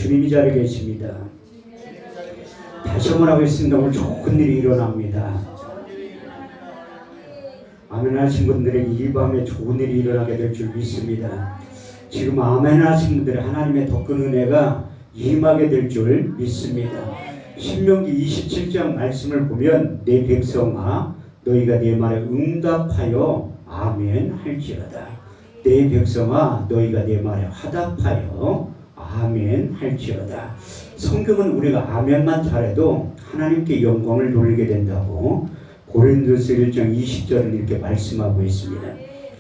주님이 자리에 계십니다. 다시 한번 하겠습니다. 오늘 좋은 일이 일어납니다. 아멘 하신 분들에게 이 밤에 좋은 일이 일어나게 될 줄 믿습니다. 지금 아멘 하신 분들의 하나님의 더 큰 은혜가 임하게 될 줄 믿습니다. 신명기 27장 말씀을 보면 내 백성아 너희가 내 말에 응답하여 아멘 할지어다. 내 백성아 너희가 내 말에 화답하여 아멘 할지어다. 성경은 우리가 아멘만 잘해도 하나님께 영광을 돌리게 된다고 고린도서 1장 20절은 이렇게 말씀하고 있습니다.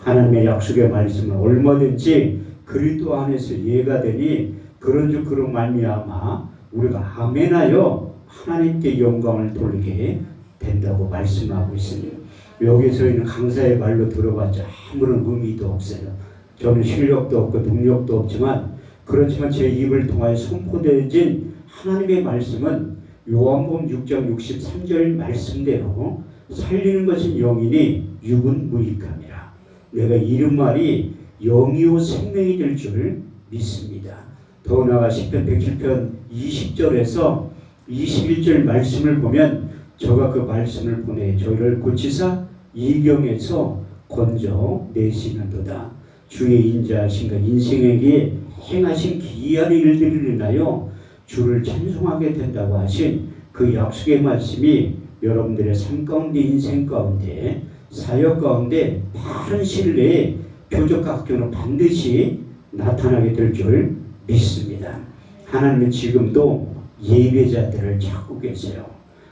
하나님의 약속의 말씀은 얼마든지 그리스도 안에서 이해가 되니 그런즉 그런 말미암아 우리가 아멘하여 하나님께 영광을 돌리게 된다고 말씀하고 있습니다. 여기서 있는 강사의 말로 들어봤자 아무런 의미도 없어요. 저는 실력도 없고 능력도 없지만 그렇지만 제 입을 통하여 선포되어진 하나님의 말씀은 요한복음 6장 63절 말씀대로 살리는 것은 영이니 육은 무익함이라. 내가 이른 말이 영이요 생명이 될 줄 믿습니다. 더 나아가 시편 107편 20절에서 21절 말씀을 보면 저가 그 말씀을 보내 저희를 고치사 이경에서 건져 내시는도다. 주의 인자하신가 인생에게 행하신 기이한 일들을 인하여 주를 찬송하게 된다고 하신 그 약속의 말씀이 여러분들의 삶 가운데 인생 가운데 사역 가운데 바른 신뢰의 표적과 학교는 반드시 나타나게 될 줄 믿습니다. 하나님은 지금도 예배자들을 찾고 계세요.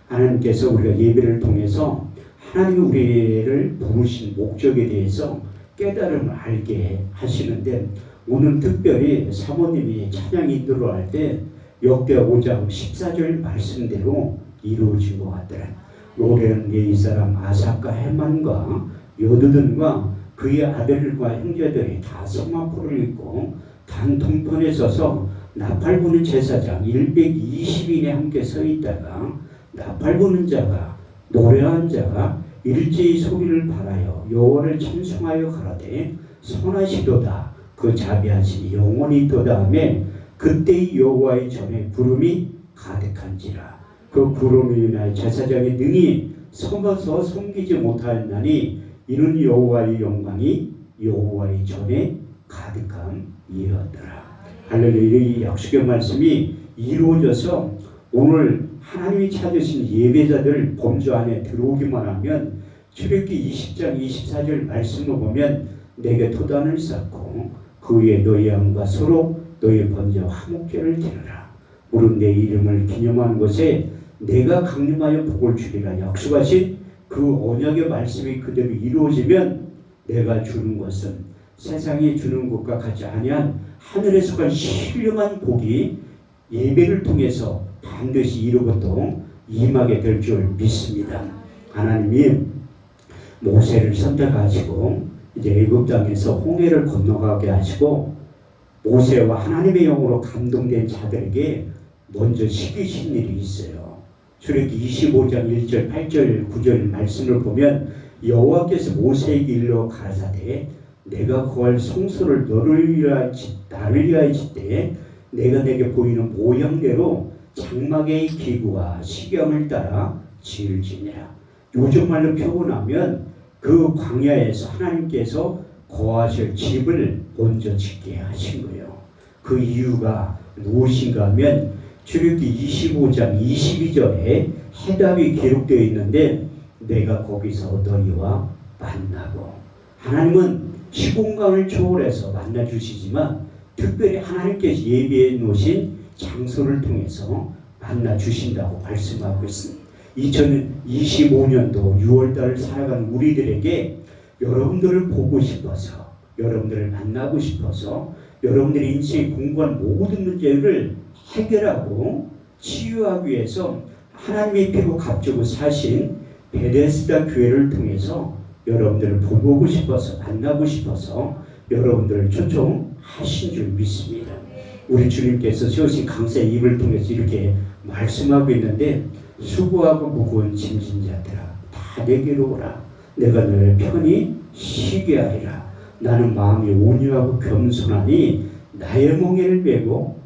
하나님께서 우리가 예배를 통해서 하나님이 우리를 부르신 목적에 대해서 깨달음을 알게 하시는데 오늘 특별히 사모님이 찬양 인도를 할 때 역대하 5장 14절 말씀대로 이루어진 것 같더라. 노래는 이 사람 아삭과 헤만과 여두둔과 그의 아들과 형제들이 다 성화포를 입고 단통편에 서서 나팔 부는 제사장 120인이 함께 서 있다가 나팔 부는 자가 노래한 자가 일제히 소리를 발하여 여호와를 찬송하여 가라되 선하시도다 그 자비하시니 영원히 있도다 하며 그때의 여호와의 전에 구름이 가득한지라. 그 구름이 인하여 제사장이 능히 숨어서 섬기지 못하였나니 이는 여호와의 영광이 여호와의 전에 가득함이었더라. 할렐루야. 이 약속의 말씀이 이루어져서 오늘 하나님이 찾으신 예배자들 범주 안에 들어오기만 하면 출애굽기 20장 24절 말씀을 보면 내게 토단을 쌓고 그 위에 너희 양과 서로 너희 번제와 화목제를 드려라. 무릇 내 이름을 기념하는 곳에 내가 강림하여 복을 주리라 약속하신 그 언약의 말씀이 그대로 이루어지면 내가 주는 것은 세상이 주는 것과 같지 아니한 하늘에서 간 신령한 복이 예배를 통해서 반드시 이루고도 임하게 될 줄 믿습니다. 하나님이 모세를 선택하시고 이제 애굽 땅에서 홍해를 건너가게 하시고 모세와 하나님의 영으로 감동된 자들에게 먼저 시키신 일이 있어요. 출애굽기 25장 1절 8절 9절 말씀을 보면 여호와께서 모세에게 일러 가라사대 내가 구할 성소를 나를 위하여 짓되 내가 내게 보이는 모양대로 장막의 기구와 시경을 따라 지을지니라. 요즘 말로 표현하면 그 광야에서 하나님께서 거하실 집을 먼저 짓게 하신 거예요. 그 이유가 무엇인가 하면 출애굽기 25장 22절에 해답이 기록되어 있는데 내가 거기서 너희와 만나고 하나님은 시공간을 초월해서 만나주시지만 특별히 하나님께서 예비해 놓으신 장소를 통해서 만나주신다고 말씀하고 있습니다. 2025년도 6월달을 살아가는 우리들에게 여러분들을 보고 싶어서 여러분들을 만나고 싶어서 여러분들의 인생에 공부한 모든 문제를 해결하고 치유하기 위해서 하나님의 피로 값주고 사신 베데스다 교회를 통해서 여러분들을 보고 싶어서 만나고 싶어서 여러분들을 초청하신 줄 믿습니다. 우리 주님께서 세우신 강사의 입을 통해서 이렇게 말씀하고 있는데 수고하고 무거운 짐진 자들아 다 내게로 오라. 내가 너를 편히 쉬게 하리라. 나는 마음이 온유하고 겸손하니 나의 멍에를 메고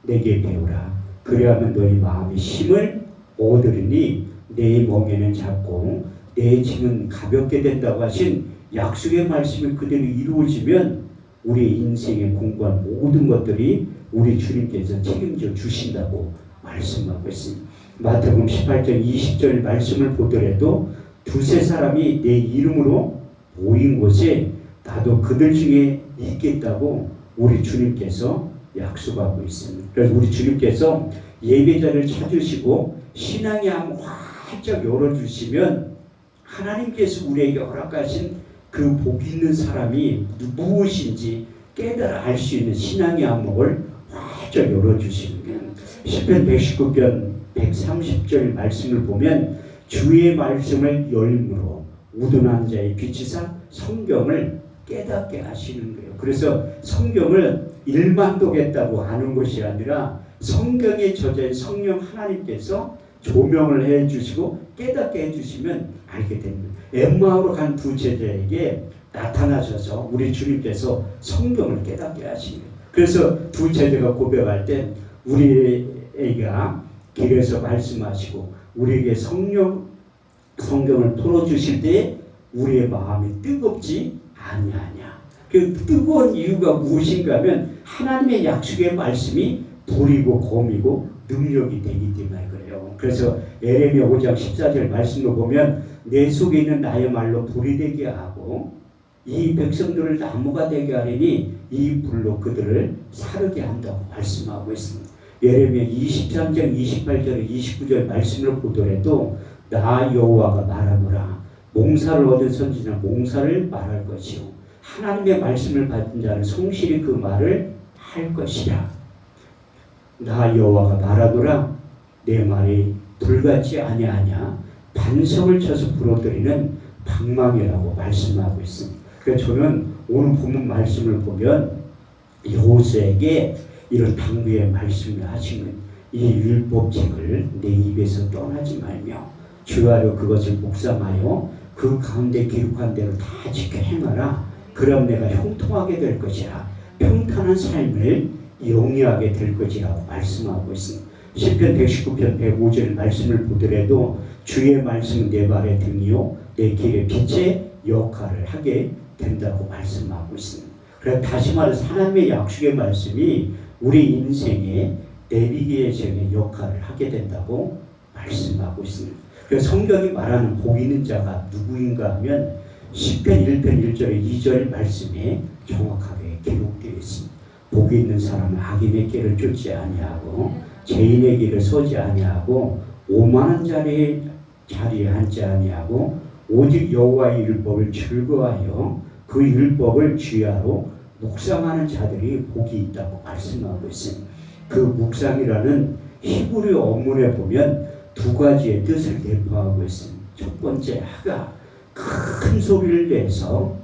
내게 배우라. 그리하면 너희 마음이 힘을 얻으리니 내 멍에는 작고 내 짐은 가볍게 된다고 하신 약속의 말씀이 그대로 이루어지면 우리 인생에 공부한 모든 것들이 우리 주님께서 책임져 주신다고 말씀하고 있습니다. 마태복음 18장 20절 말씀을 보더라도 두세 사람이 내 이름으로 모인 곳에 나도 그들 중에 있겠다고 우리 주님께서 약속하고 있습니다. 그래서 우리 주님께서 예배자를 찾으시고 신앙의 양 활짝 열어주시면 하나님께서 우리에게 허락하신 그 복 있는 사람이 무엇인지 깨달아 알 수 있는 신앙의 안목을 활짝 열어주시는 거예요. 시편 119편 130절 말씀을 보면 주의 말씀을 열므로 우둔한 자의 빛이사 성경을 깨닫게 하시는 거예요. 그래서 성경을 일만독했다고 하는 것이 아니라 성경의 저자인 성령 하나님께서 조명을 해주시고 깨닫게 해주시면 알게 됩니다. 엠마오로 간 두 제자에게 나타나셔서 우리 주님께서 성경을 깨닫게 하시는 거예요. 그래서 두 제자가 고백할 때 우리에게 길에서 말씀하시고 우리에게 성경을 풀어주실 때 우리의 마음이 뜨겁지 아니하냐. 그 뜨거운 이유가 무엇인가 하면 하나님의 약속의 말씀이 불이고 검이고 능력이 되기 때문에 그래요. 그래서 에레미야 5장 14절 말씀을 보면 내 속에 있는 나의 말로 불이 되게 하고 이 백성들을 나무가 되게 하리니 이 불로 그들을 사르게 한다고 말씀하고 있습니다. 예레미야 23장 28절 29절 말씀을 보더라도 나 여호와가 말하노라. 몽사를 얻은 선지자는 몽사를 말할 것이요 하나님의 말씀을 받은 자는 성실히 그 말을 할 것이라. 나 여호와가 말하노라. 내 말이 불같지 아니하냐. 반성을 쳐서 불어들이는 방망이라고 말씀하고 있습니다. 그래서 저는 오늘 본문 말씀을 보면 여호수아에게 이런 당부의 말씀을 하시는 이 율법책을 내 입에서 떠나지 말며 주야로 그것을 묵상하여 그 가운데 기록한 대로 다 지켜 행하라. 그럼 내가 형통하게 될 것이라. 평탄한 삶을 영위하게 될 것이라고 말씀하고 있습니다. 시편 119편 105절 말씀을 보더라도 주의 말씀은 내 발의 등이요 내 길의 빛의 역할을 하게 된다고 말씀하고 있습니다. 그래서 다시 말해서 하나님의 약속의 말씀이 우리 인생의 내비게이션의 역할을 하게 된다고 말씀하고 있습니다. 그래서 성경이 말하는 복 있는 자가 누구인가 하면 시편 1편 1절에 2절 말씀에 정확하게 기록되어 있습니다. 복이 있는 사람은 악인의 길을 쫓지 아니하고 죄인의 길을 서지 아니하고 오만한 자리에 앉지 아니하고 오직 여호와의 율법을 즐거워하여 그 율법을 주야로 묵상하는 자들이 복이 있다고 말씀하고 있습니다. 그 묵상이라는 히브리 어문에 보면 두 가지의 뜻을 내포하고 있습니다. 첫 번째 하가 큰 소리를 내서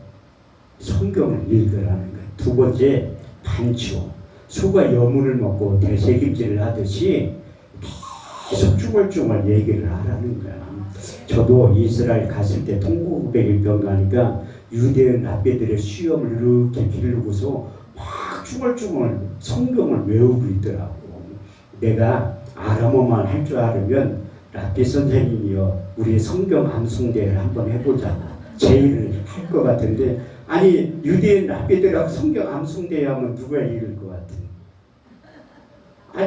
성경을 읽으라는 거예요. 두 번째 반추 소가 여물을 먹고 대새김질을 하듯이 계속 쭈글쭈글 얘기를 하라는 거야. 저도 이스라엘 갔을 때 통곡백일병 가니까 유대인 랍비들의 수염을 이렇게 기르고서 막 쭈글쭈글 성경을 외우고 있더라고. 내가 아람어만 할 줄 알으면 랍비 선생님이요 우리 성경 암송대회를 한번 해보자 제의를 할 것 같은데 아니 유대인 랍비들하고 성경 암송대회 하면 누가 이길 것 같아?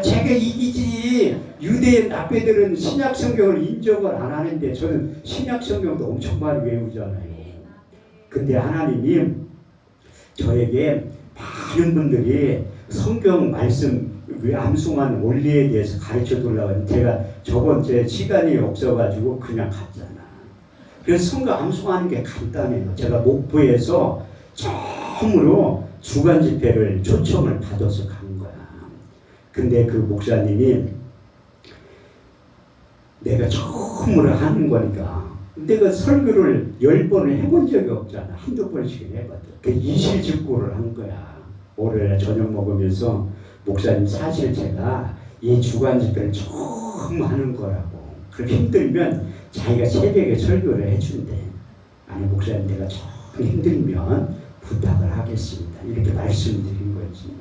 제가 이기지. 유대인 랍비들은 신약 성경을 인정을 안 하는데 저는 신약 성경도 엄청 많이 외우잖아요. 근데 하나님이 저에게 많은 분들이 성경 말씀 암송하는 원리에 대해서 가르쳐 달라고 했는데 제가 저번 주에 시간이 없어가지고 그냥 갔잖아. 그래서 성경 암송하는 게 간단해요. 제가 목포에서 처음으로 주간 집회를 초청을 받아서 간 거야. 근데 그 목사님이 내가 처음으로 하는 거니까 내가 설교를 10번을 해본 적이 없잖아. 한두 번씩 해봤다. 그 이실직고를 한 거야. 월요일에 저녁 먹으면서 목사님 사실 제가 이 주간 집회를 처음 하는 거라고. 그렇게 힘들면 자기가 새벽에 설교를 해준대. 아니 목사님 내가 처음 힘들면 부탁을 하겠습니다. 이렇게 말씀드린 거지.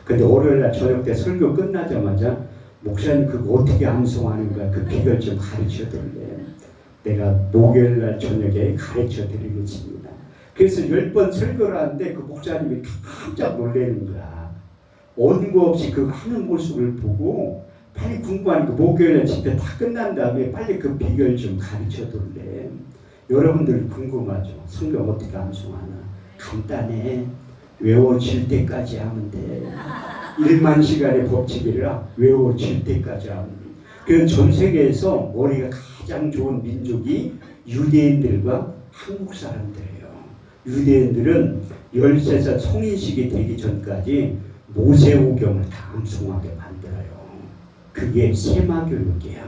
근데 월요일날 저녁 때 설교 끝나자마자 목사님 그거 어떻게 암송하는 거야? 그 비결 좀 가르쳐 드릴래요. 내가 목요일날 저녁에 가르쳐 드리겠습니다. 그래서 10번 설교를 하는데 그 목사님이 깜짝 놀라는 거야. 원고 없이 그 하는 모습을 보고 빨리 궁금하니까 목요일날 집회 다 끝난 다음에 빨리 그 비결 좀 가르쳐 줄래. 여러분들 궁금하죠? 성경 어떻게 암송하나? 간단해. 외워질 때까지 하면 돼. 1만 시간의 법칙이라 외워질 때까지 하면 돼. 그래서 전 세계에서 머리가 가장 좋은 민족이 유대인들과 한국 사람들이에요. 유대인들은 13살 성인식이 되기 전까지 모세오경을 다 암송하게 만들어요. 그게 세마교육이야.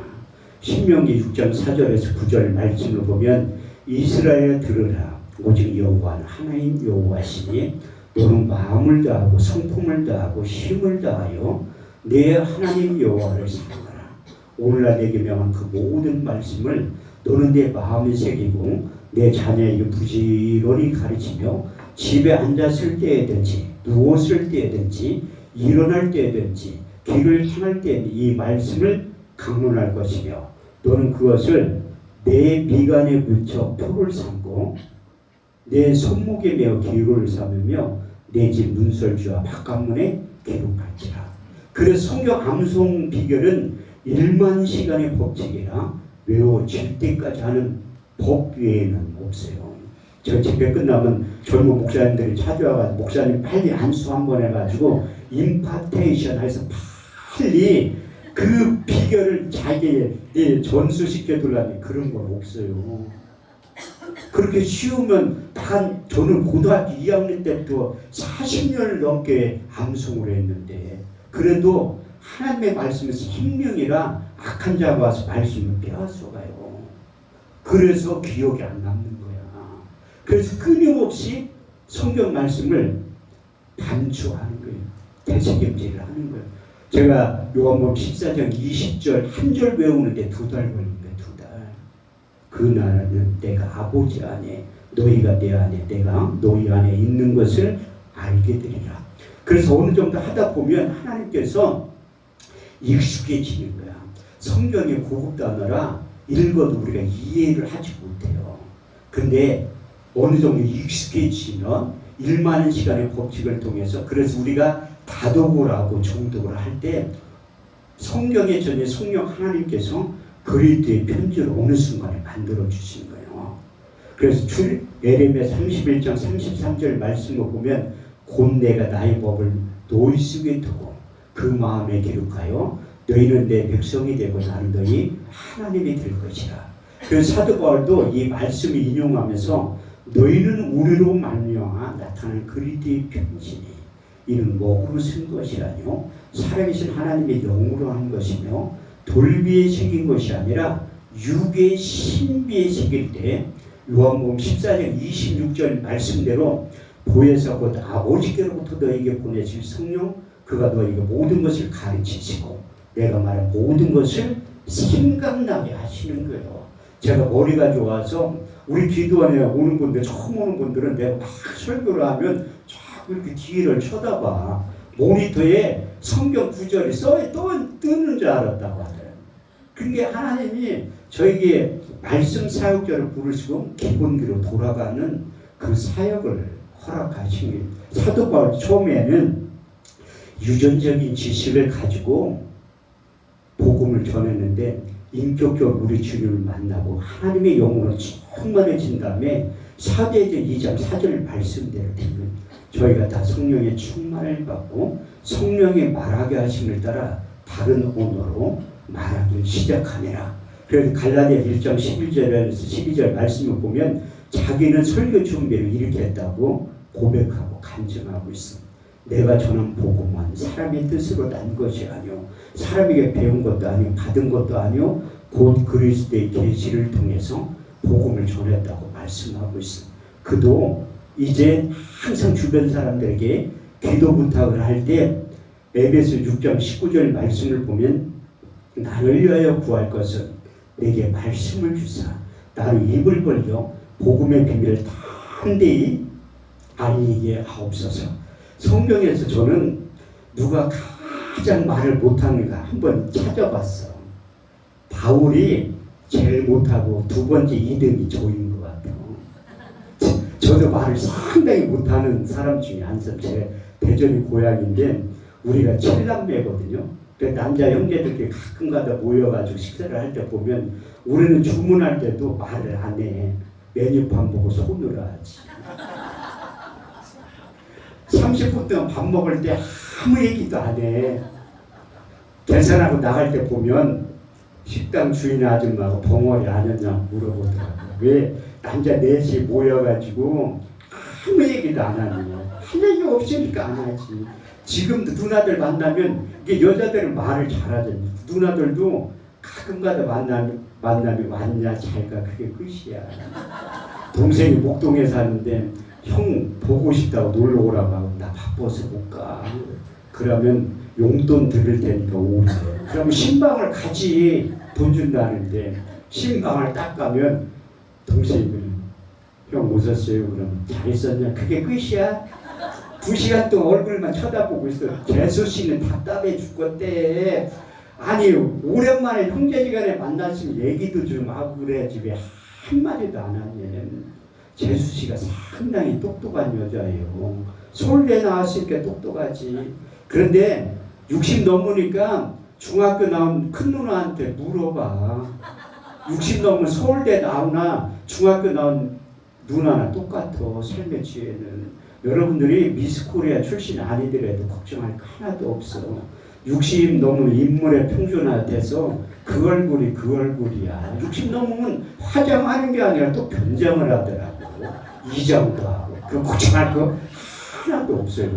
신명기 6장 4절에서 9절 말씀을 보면 이스라엘 들으라. 오직 여호와는 하나님 여호와시니 너는 마음을 다하고 성품을 다하고 힘을 다하여 내 하나님 여호와를 사랑하라. 오늘날 내게 명한 그 모든 말씀을 너는 내 마음에 새기고 내 자녀에게 부지런히 가르치며 집에 앉았을 때에든지 누웠을 때에든지 일어날 때에든지 길을 향할 때 이 말씀을 강론할 것이며 너는 그것을 내 미간에 붙여 표를 삼고 내 손목에 매어 기록을 삼으며 내 집 문설주와 바깥문에 기록할지라. 그래서 성경 암송 비결은 1만 시간의 법칙이라 외워질 때까지 하는 법 외에는 없어요. 저 집회 끝나면 젊은 목사님들이 찾아와서 목사님 빨리 안수 한번 해가지고 임파테이션 해서 빨리 그 비결을 자기의 전수시켜두려니 그런 건 없어요. 그렇게 쉬우면 저는 고등학교 2학년 때부터 40년을 넘게 암송을 했는데 그래도 하나님의 말씀에서 생명이라 악한 자가 와서 말씀을 빼앗아가요. 그래서 기억이 안 남는 거야. 그래서 끊임없이 성경 말씀을 반추하는 거예요. 되새김질을 하는 거예요. 제가 요한복음 14장 20절 한 절 외우는데 2달 걸린 거예요. 2달. 그날은 내가 아버지 안에 너희가 내 안에 내가 너희 안에 있는 것을 알게 되리라. 그래서 어느 정도 하다 보면 하나님께서 익숙해지는 거야. 성경이 고급 단어라 읽어도 우리가 이해를 하지 못해요. 근데 어느 정도 익숙해지면 1만 시간의 법칙을 통해서 그래서 우리가 다독을 하고 정독을 할 때 성경에 전에 성령 하나님께서 그리스도의 편지를 어느 순간에 만들어 주신 거예요. 그래서 예레미야 31장 33절 말씀을 보면 곧 내가 나의 법을 너희 속에 두고 그 마음에 기록하여 너희는 내 백성이 되고 나는 너희 하나님이 될 것이라. 그래서 사도 바울도 이 말씀을 인용하면서 너희는 우리로 말미암아 나타나는 그리스도의 편지니 이는 먹으로 쓴 것이 아니요 살아계신 하나님의 영으로 한 것이며 돌비에 새긴 것이 아니라 육의 신비에 새길 때 요한복음 14장 26절 말씀대로 보혜사 곧 아버지께로부터 너에게 보내실 성령 그가 너에게 모든 것을 가르치시고 내가 말한 모든 것을 생각나게 하시는 거예요. 제가 머리가 좋아서 우리 기도원에 오는 분들 처음 오는 분들은 내가 막 설교를 하면 자꾸 이렇게 뒤를 쳐다봐. 모니터에 성경 구절이 뜨는 줄 알았다고 하더라고요. 그게 하나님이 저에게 말씀 사역자를 부르시고 기본기로 돌아가는 그 사역을 허락하신 게 사도 바울 처음에는 유전적인 지식을 가지고 복음을 전했는데 인격적으로 우리 주님을 만나고 하나님의 영으로 충만해진 다음에 사도행전 2장 4절 말씀대로 되면 저희가 다 성령의 충만을 받고 성령의 말하게 하심을 따라 다른 언어로 말하기 시작하니라. 그래서 갈라디아 1장 11절에서 12절 말씀을 보면 자기는 설교 준비를 이렇게 했다고 고백하고 간증하고 있습니다. 내가 전한 복음은 사람의 뜻으로 난 것이 아니오 사람에게 배운 것도 아니오 받은 것도 아니오 곧 그리스도의 계시를 통해서 복음을 전했다고 말씀하고 있습니다. 그도 이제 항상 주변 사람들에게 기도 부탁을 할 때 에베소 6장 19절 말씀을 보면 나를 위하여 구할 것은 내게 말씀을 주사 나로 입을 벌려 복음의 비밀을 담대히 알리게 하옵소서. 성경에서 저는 누가 가장 말을 못하는가 한번 찾아봤어. 바울이 제일 못하고 두 번째 2등이 조인 것 같아요. 저도 말을 상당히 못하는 사람 중에 한 사람. 제 대전이 고향인데 우리가 7남매거든요. 남자 형제들끼리 가끔가다 모여가지고 식사를 할 때 보면 우리는 주문할 때도 말을 안 해. 메뉴판 보고 손으로 하지. 30분 동안 밥 먹을 때 아무 얘기도 안 해. 계산하고 나갈 때 보면 식당 주인 아줌마가 벙어리 안 했냐 물어보더라고요. 왜 남자 넷이 모여가지고 아무 얘기도 안 하니. 할 얘기 없으니까 안 하지. 지금도 누나들 만나면 이게 여자들은 말을 잘하잖아요. 누나들도 가끔가다 만나면 왔냐 잘가 그게 끝이야. 동생이 목동에 사는데 형 보고 싶다고 놀러 오라고 하고 나 바빠서 못 가. 그러면 용돈 드릴 테니까 오래. 그러면 신방을 같이 돈 준다는데 신방을 딱 가면 동생이 형 오셨어요? 그러면 잘 있었냐? 그게 끝이야? 2시간 동안 얼굴만 쳐다보고 있어. 재수 씨는 답답해 죽겠대. 아니 오랜만에 형제지간에 만났으면 얘기도 좀 하고 그래야지 왜 한마디도 안 하니. 재수 씨가 상당히 똑똑한 여자예요. 서울대 나왔으니까 똑똑하지. 그런데 60 넘으니까 중학교 나온 큰 누나한테 물어봐. 60 넘으면 서울대 나오나 중학교 나온 누나나 똑같아. 삶의 지혜는. 여러분들이 미스코리아 출신 아니더라도 걱정할 거 하나도 없어. 60 넘으면 인물의 평준화돼서 그 얼굴이 그 얼굴이야. 60 넘으면 화장하는 게 아니라 또 변장을 하더라고. 이장도 하고. 그 걱정할 거 하나도 없어요.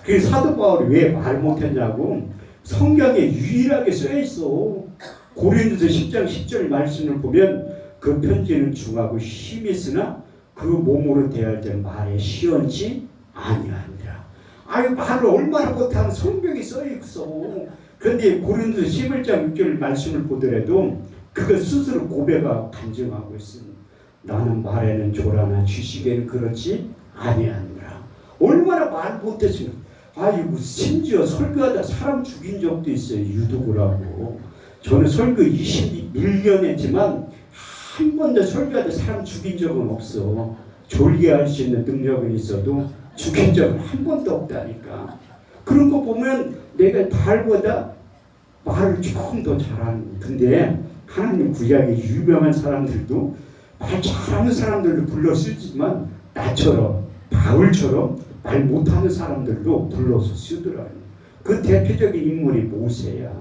그래서 사도 바울이 왜 말 못했냐고 성경에 유일하게 써있어. 고린도서 10장 10절 말씀을 보면 그 편지는 중하고 힘이 있으나 그 몸으로 대할 때는 말에 시원치 아니하니라. 아유 말을 얼마나 못하는 성경이 써있어. 그런데 고린도서 11장 6절 말씀을 보더라도 그걸 스스로 고백하고 간증하고 있습니다. 나는 말에는 조라나 지식에는 그렇지 아니하니라. 얼마나 말 못했으면. 아이고 심지어 설교하다 사람 죽인 적도 있어요. 유독을 하고. 저는 설교 21년 했지만 한 번도 설교하다 사람 죽인 적은 없어. 졸게 할 수 있는 능력은 있어도 죽인 적은 한 번도 없다니까. 그런 거 보면 내가 발보다 말을 조금 더 잘하는. 근데 하나님 구약에 유명한 사람들도 말 잘하는 사람들도 불러 쓰지만 나처럼 바울처럼 말 못하는 사람들도 불러서 쓰더라고요. 그 대표적인 인물이 모세야.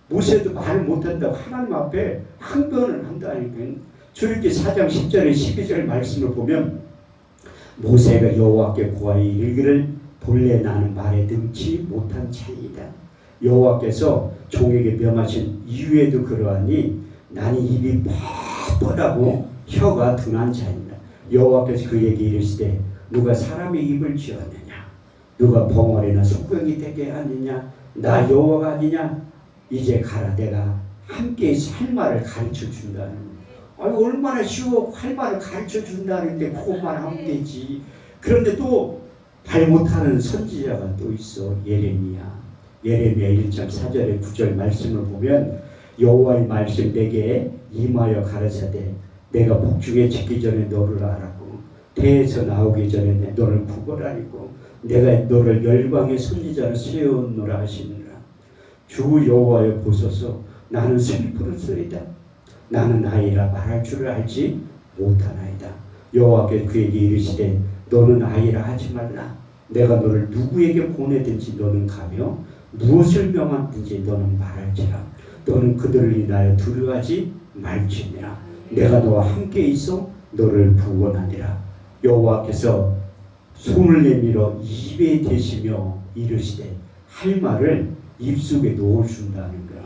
모세도 말 못한다고 하나님 앞에 항변을 한다니까. 출애굽기 4장 10절에 12절 말씀을 보면 모세가 여호와께 구하여 이르기를 본래 나는 말에 능치 못한 자이다. 여호와께서 종에게 명하신 이유에도 그러하니 나는 입이 뻣뻣하고 혀가 둔한 자입니다. 여호와께서 그에게 이르시되 누가 사람의 입을 지었느냐? 누가 벙어리나 속병이 되게 하느냐? 나 여호와가 아니냐? 이제 가라. 내가 함께 할 말을 가르쳐 준다는. 아니 얼마나 쉬워. 할 말을 가르쳐 준다는데 그것만 하면 되지. 그런데 또 말 못하는 선지자가 또 있어. 예레미야 1장 4절에 9절 말씀을 보면 여호와의 말씀 내게 임하여 가라사대 내가 복중에 짓기 전에 너를 알았고 태에서 나오기 전에 너를 구걸하리고 내가 너를 열방의 선지자로 세웠노라 하시느라. 주 여호와여 보소서 나는 슬프리소이다. 나는 아이라 말할 줄을 알지 못하나이다. 여호와께서 그에게 이르시되 너는 아이라 하지 말라. 내가 너를 누구에게 보내든지 너는 가며 무엇을 명하든지 너는 말할지라. 너는 그들을 인하여 두려워하지 말지니라. 내가 너와 함께 있어 너를 구원하리라. 여호와께서 손을 내밀어 입에 대시며 이르시되 할 말을 입속에 넣어준다는 거야.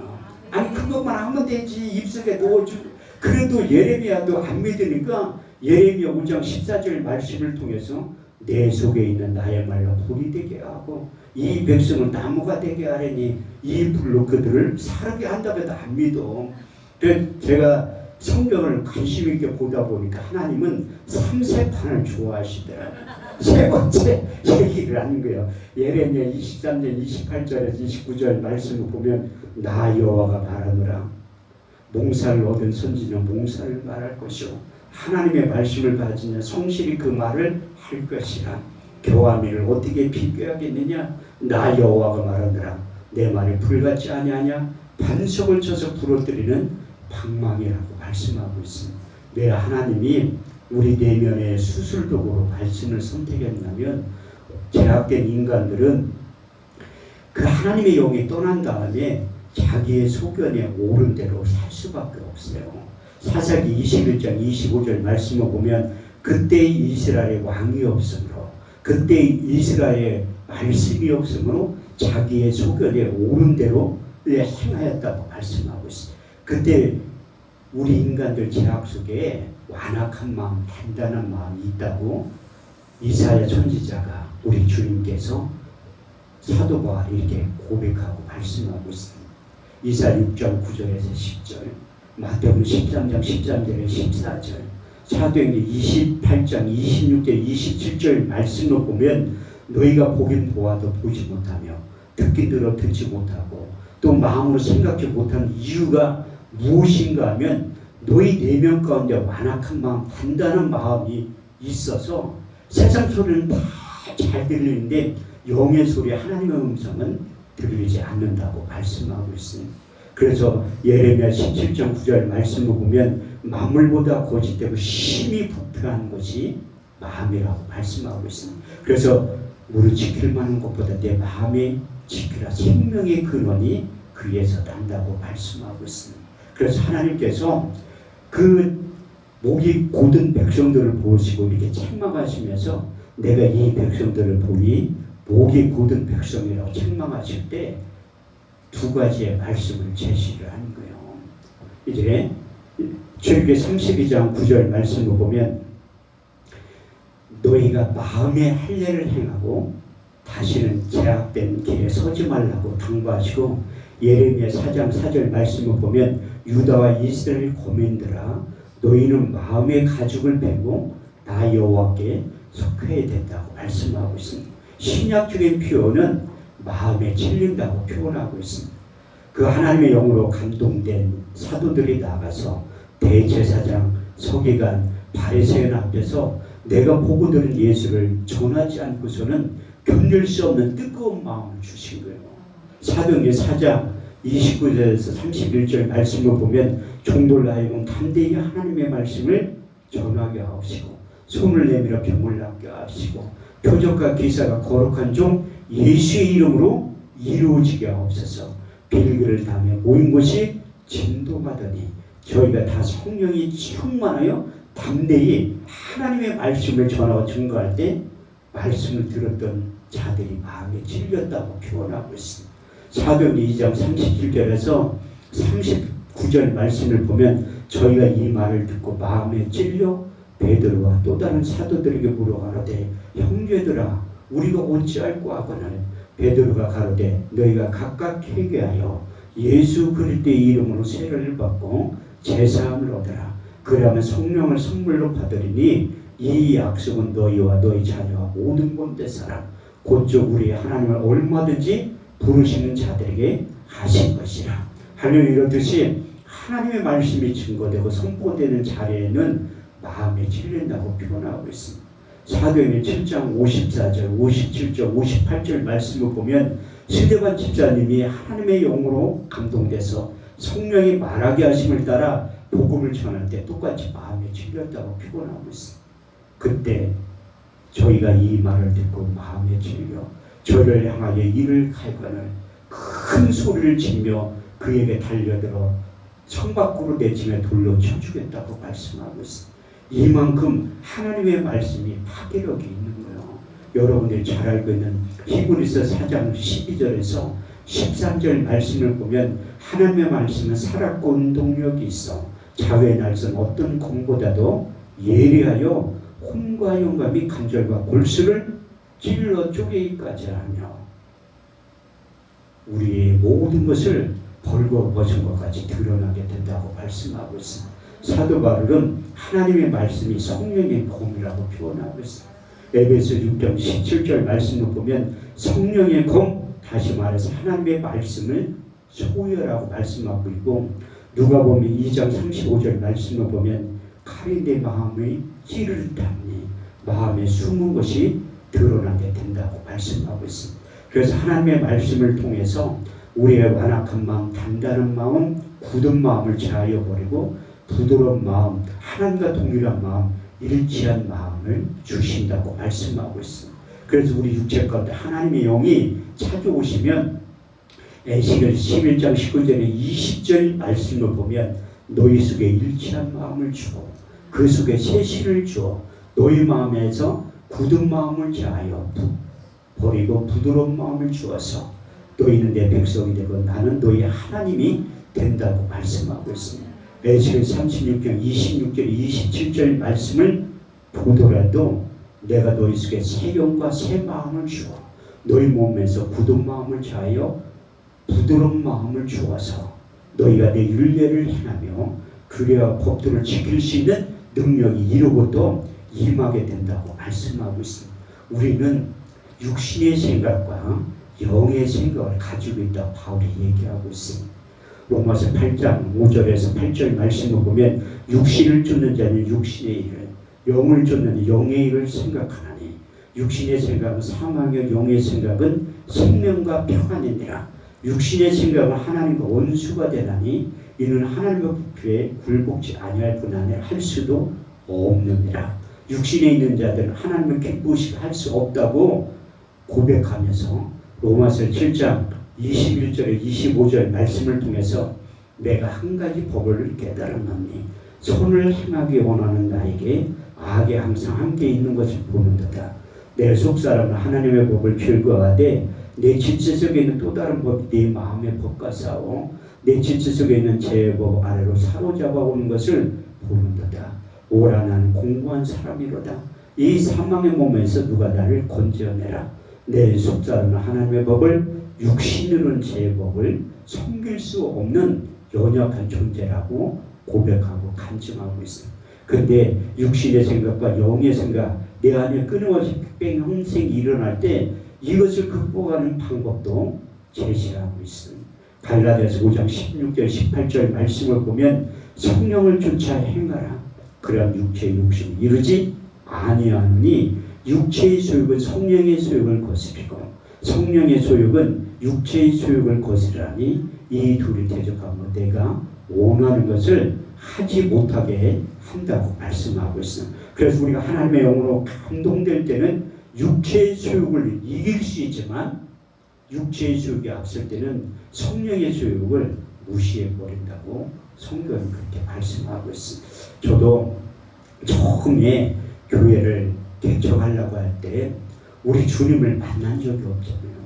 아니 그것만 하면 되지. 입속에 넣어주. 그래도 예레미야도 안 믿으니까 예레미야 5장 14절 말씀을 통해서 내 속에 있는 나의 말로 불이 되게 하고 이 백성을 나무가 되게 하려니 이 불로 그들을 사르게 한다고 해도 안 믿어. 그래서 제가 성경을 관심 있게 보다 보니까 하나님은 삼세판을 좋아하시더라고요. 세 번째 얘기를 하는 거예요. 예레미야 23년 28절에서 29절 말씀을 보면 나 여호와가 말하노라. 몽사를 얻은 선지는 몽사를 말할 것이요 하나님의 말씀을 가지는 성실히 그 말을 할 것이라. 교화미를 어떻게 비교하겠느냐. 나 여호와가 말하노라. 내 말이 불같지 아니하냐. 반석을 쳐서 부러뜨리는 방망이라고 말씀하고 있습니다. 왜 하나님이 우리 내면의 수술도구로 말씀을 선택했냐면 제약된 인간들은 그 하나님의 영이 떠난 다음에 자기의 소견에 옳은 대로 살 수밖에 없어요. 사사기 21장 25절 말씀을 보면 그때 이스라엘의 왕이 없으므로 그때 이스라엘의 말씀이 없으므로 자기의 소견에 옳은 대로 행하였다고 말씀하고 있어요. 그때 우리 인간들 제약 속에 완악한 마음, 단단한 마음이 있다고 이사야 선지자가 우리 주님께서 사도 바울이 이렇게 고백하고 말씀하고 있습니다. 이사야 6장 9절에서 10절, 마태복음 13장 13절에서 14절, 사도행전 28장 26절 27절 말씀을 보면 너희가 보긴 보아도 보지 못하며 듣긴 들어 듣지 못하고 또 마음으로 생각지 못하는 이유가 무엇인가 하면 너희 내면 가운데 완악한 마음, 단단한 마음이 있어서 세상 소리는 다 잘 들리는데 영의 소리, 하나님의 음성은 들리지 않는다고 말씀하고 있습니다. 그래서 예레미야 17장 9절 말씀을 보면 만물보다 거짓되고 심히 부패한 것이 마음이라고 말씀하고 있습니다. 그래서 우리 지킬 만한 것보다 내 마음이 지키라. 생명의 근원이 그에서 난다고 말씀하고 있습니다. 그래서 하나님께서 그 목이 곧은 백성들을 보시고 이렇게 책망하시면서 내가 이 백성들을 보니 목이 곧은 백성이라고 책망하실 때 두 가지의 말씀을 제시를 하는 거예요. 이제 출애굽기 32장 9절 말씀을 보면 너희가 마음의 할례를 행하고 다시는 제약된 길에 서지 말라고 당부하시고 예레미야 4장 4절 말씀을 보면 유다와 이스라엘 고민들아 너희는 마음의 가죽을 베고 나 여호와께 속해야 된다고 말씀하고 있습니다. 신약적인 표현은 마음에 찔린다고 표현하고 있습니다. 그 하나님의 영으로 감동된 사도들이 나가서 대제사장, 서기관, 바리새인 앞에서 내가 보고 들은 예수를 전하지 않고서는 견딜 수 없는 뜨거운 마음을 주신 거예요. 사도행전 4장 29절에서 31절 말씀을 보면 종들로 하여금 담대히 하나님의 말씀을 전하게 하시고 손을 내밀어 병을 낫게 하시고 표적과 기사가 거룩한 종 예수의 이름으로 이루어지게 하옵소서. 빌기를 담에 모인 곳이 진도받으니 저희가 다 성령이 충만하여 담대히 하나님의 말씀을 전하고 증거할 때 말씀을 들었던 자들이 마음에 찔렸다고 표현하고 있습니다. 사도행전 2장 37절에서 39절 말씀을 보면 저희가 이 말을 듣고 마음에 찔려 베드로와 또 다른 사도들에게 물어가로되 형제들아 우리가 어찌할꼬 하거늘 베드로가 가로되 너희가 각각 회개하여 예수 그리스도의 이름으로 세례를 받고 제사함을 얻으라. 그러면 성령을 선물로 받으리니 이 약속은 너희와 너희 자녀와 모든 본대 사람 곧즉 우리 하나님을 얼마든지 부르시는 자들에게 하신 것이라. 하늘 이렇듯이 하나님의 말씀이 증거되고 선포되는 자리에는 마음에 찔린다고 표현하고 있습니다. 사도행전 7장 54절, 57절, 58절 말씀을 보면 스데반 집사님이 하나님의 영으로 감동돼서 성령이 말하게 하심을 따라 복음을 전할 때 똑같이 마음에 찔렸다고 표현하고 있습니다. 그때 저희가 이 말을 듣고 마음에 찔려 저를 향하여 이를 갈거늘 큰 소리를 치며 그에게 달려들어 성 밖으로 내치며 돌로 쳐주겠다고 말씀하고 있습니다. 이만큼 하나님의 말씀이 파괴력이 있는 거예요. 여러분들이 잘 알고 있는 히브리서 4장 12절에서 13절 말씀을 보면 하나님의 말씀은 살았고 운동력이 있어 자외의 날선 어떤 검보다도 예리하여 혼과 영감이 간절과 골수를 찔러 쪼개기까지 하며 우리의 모든 것을 벌거벗은 것까지 드러나게 된다고 말씀하고 있습니다. 사도 바울은 하나님의 말씀이 성령의 검이라고 표현하고 있습니다. 에베소 6장 17절 말씀을 보면 성령의 검, 다시 말해서 하나님의 말씀을 소유하라고 말씀하고 있고, 누가복음 2장 35절 말씀을 보면 칼이 내 마음의 찌를 탐니 마음에 숨은 것이 드러나게 된다고 말씀하고 있습니다. 그래서 하나님의 말씀을 통해서 우리의 완악한 마음, 단단한 마음, 굳은 마음을 제하여 버리고 부드러운 마음, 하나님과 동일한 마음, 일치한 마음을 주신다고 말씀하고 있습니다. 그래서 우리 육체 가운데 하나님의 영이 찾아오시면 에스겔 11장 19절에 20절 말씀을 보면 너희 속에 일치한 마음을 주고 그 속에 세실을 주어 너희 마음에서 굳은 마음을 제하여 버리고 부드러운 마음을 주어서 너희는 내 백성이 되고 나는 너희 하나님이 된다고 말씀하고 있습니다. 에스겔 36장 26절 27절 말씀을 보더라도 내가 너희 속에 새 영과 새 마음을 주어 너희 몸에서 굳은 마음을 제하여 부드러운 마음을 주어서 너희가 내 율례를 행하며 그래야 법도를 지킬 수 있는 능력이 이루고 또 임하게 된다고 말씀하고 있습니다. 우리는 육신의 생각과 영의 생각을 가지고 있다고 바울이 얘기하고 있습니다. 로마서 8장 5절에서 8절 말씀을 보면 육신을 쫓는 자는 육신의 일을, 영을 쫓는 영의 일을 생각하나니 육신의 생각은 사망이요 영의 생각은 생명과 평안이니라. 육신의 생각은 하나님과 원수가 되나니 이는 하나님과 부패에 굴복지 아니할 뿐 아니라 할 수도 없느니라. 육신에 있는 자들은 하나님을 기쁘시게 할 수 없다고 고백하면서 로마서 7장 21절에 25절 말씀을 통해서 내가 한 가지 법을 깨달았노니 선을 행하기 원하는 나에게 악이 항상 함께 있는 것을 보는도다. 내 속사람은 하나님의 법을 즐거워하되 내 지체 속에 있는 또 다른 법이 내 마음의 법과 싸워 내 지체 속에 있는 죄의 법 아래로 사로잡아 오는 것을 보는도다. 오라 나는 공고한 사람이로다. 이 사망의 몸에서 누가 나를 건져내라. 내 속사람은 하나님의 법을 육신으로는 죄의 법을 섬길 수 없는 연약한 존재라고 고백하고 간증하고 있습니다. 그런데 육신의 생각과 영의 생각 내 안에 끊임없이 빅뱅 형성이 일어날 때 이것을 극복하는 방법도 제시하고 있습니다. 갈라디아서 5장 16절 18절 말씀을 보면 성령을 쫓아 행하라. 그러한 육체의 욕심을 이루지 아니하느니 육체의 소욕은 성령의 소욕을 거스리고 성령의 소욕은 육체의 소욕을 거스르니 이 둘이 대적하면 내가 원하는 것을 하지 못하게 한다고 말씀하고 있습니다. 그래서 우리가 하나님의 영으로 감동될 때는 육체의 소욕을 이길 수 있지만 육체의 소욕이 앞설 때는 성령의 소욕을 무시해버린다고 성경이 그렇게 말씀하고 있습니다. 저도 처음에 교회를 개척하려고 할 때 우리 주님을 만난 적이 없잖아요.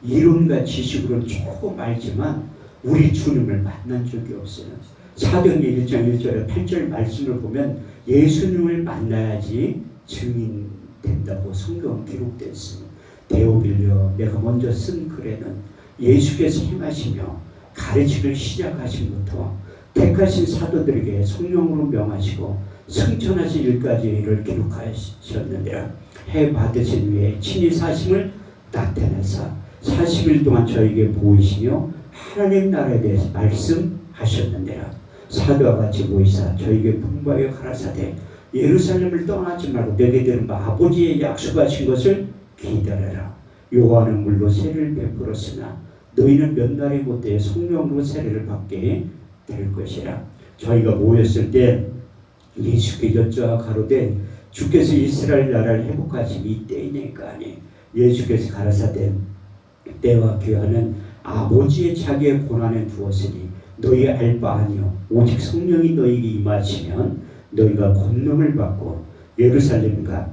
이론과 지식으로는 조금 알지만 우리 주님을 만난 적이 없어요. 사도행전 1장 1절에 8절 말씀을 보면 예수님을 만나야지 증인된다고 성경은 기록되어 있습니다. 데오빌려 내가 먼저 쓴 글에는 예수께서 행하시며 가르치기를 시작하신부터 택하신 사도들에게 성령으로 명하시고 승천하신 일까지 일을 기록하셨느니라. 해 받으신 후에 친히 사심을 나타내사 40일 동안 저에게 보이시며 하나님 나라에 대해서 말씀하셨느니라. 사도와 같이 모이사 저에게 분부하여 가라사대 예루살렘을 떠나지 말고 내게 들은 아버지의 약속하신 것을 기다려라. 요한은 물로 세례를 베풀었으나 너희는 몇 날이 못되어 성령으로 세례를 받게 될 것이라. 저희가 모였을 때 예수께 여쭈어 가로되 주께서 이스라엘 나라를 회복하시니 이때이니까 하니 예수께서 가라사대 때와 기한은 아버지의 자기의 고난에 두었으니 너희 알 바 아니요 오직 성령이 너희에게 임하시면 너희가 권능을 받고 예루살렘과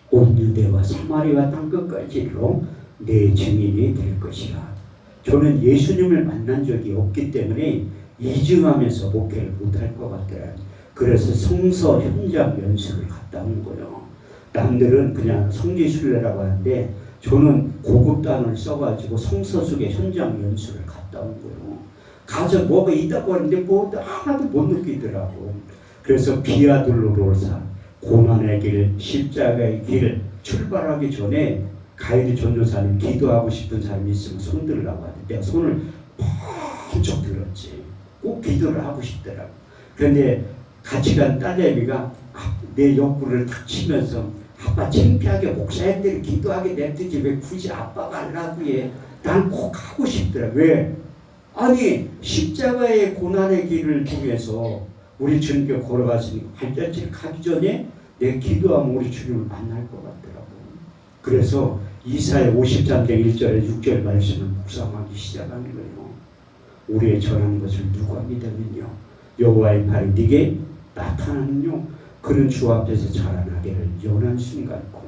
온 유대와 사마리아 땅끝까지로 내 증인이 될 것이라. 저는 예수님을 만난 적이 없기 때문에 이증하면서 목회를 못할 것 같더라. 그래서 성서 현장 연수를 갔다 온 거예요. 남들은 그냥 성지순례라고 하는데 저는 고급 단어를 써가지고 성서 속에 현장 연수를 갔다 온 거예요. 가서 뭐가 있다고 하는데 뭐 하나도 못 느끼더라고. 그래서 비아돌로로사 고난의 길, 십자가의 길, 출발하기 전에 가이드 전도사님 기도하고 싶은 사람이 있으면 손 들으라고 하는데 내가 손을 펑쩍 들었지. 꼭 기도를 하고 싶더라고. 그런데 같이 간 딸내미가 내 옆구리를 탁 치면서 아빠 창피하게 목사님들이 기도하게 냅두지 왜 굳이 아빠가 하려고 해. 난 꼭 하고 싶더라. 왜? 아니 십자가의 고난의 길을 통해서 우리 주님께 걸어가시니 발자취를 가기 전에 내 기도하면 우리 주님을 만날 것 같더라고. 그래서 이사야 53장 1절에 6절 말씀을 묵상하기 시작하는 거예요. 우리의 전하는 것을 누가 믿으면요 여호와의 팔이 네게 나타나는요 그는 주 앞에서 자라나기를 연한 순간고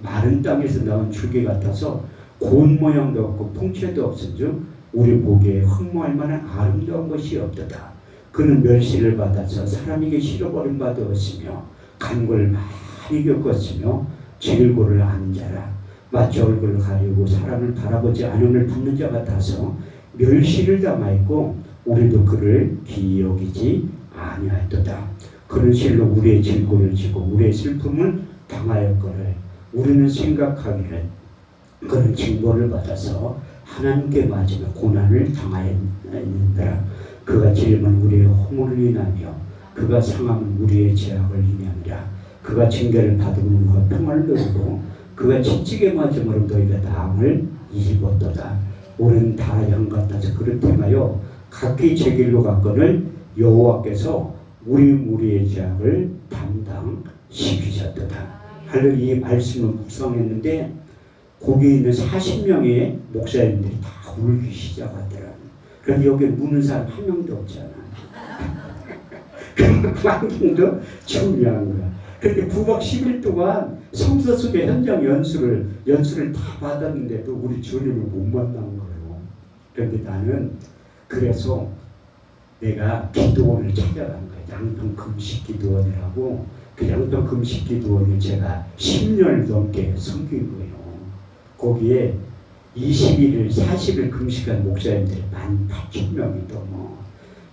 마른 땅에서 나온 줄기 같아서 고운 모양도 없고 풍채도 없은즉 우리 보기에 흠모할 만한 아름다운 것이 없도다. 그는 멸시를 받아서 사람에게 실어버린 바 되었으며 간고를 많이 겪었으며 질고를 아는 자라. 마치 얼굴을 가리고 사람을 바라보지 않음을 받는 자 같아서 멸시를 당하였고 우리도 그를 기여기지 아니하였도다. 그는 실로 우리의 질고를 지고 우리의 슬픔을 당하였거늘 우리는 생각하기를 그는 징벌을 받아서 하나님께 맞으며 고난을 당하였느니라. 그가 찔림은 우리의 허물을 인하며 그가 상함은 우리의 죄악을 인하니라. 그가 징계를 받으면 우리가 평안을 누리고 그가 채찍에 맞음으로 너희가 나음을 입었도다. 우리는 다 양 같아서 그를 행하여 각기 제 길로 갔거늘 여호와께서 우리의 죄악을 담당시키셨도다. 하늘 이 말씀을 묵상했는데 거기 있는 40명의 목사님들이 다 울기 시작하더라고요. 그런데 여기 우는 사람 한 명도 없잖아. 그 환경도 중요한 거야. 그런데 9박 10일 동안 성서 속의 현장 연수를 다 받았는데도 우리 주님을 못 만난 거예요. 그런데 나는 그래서 내가 기도원을 찾아간 거예요. 양평 금식 기도원이라고. 그 양평 금식 기도원을 제가 10년 넘게 섬긴 거예요. 거기에 21일, 40일 금식한 목사님들이 18,000명이 넘어.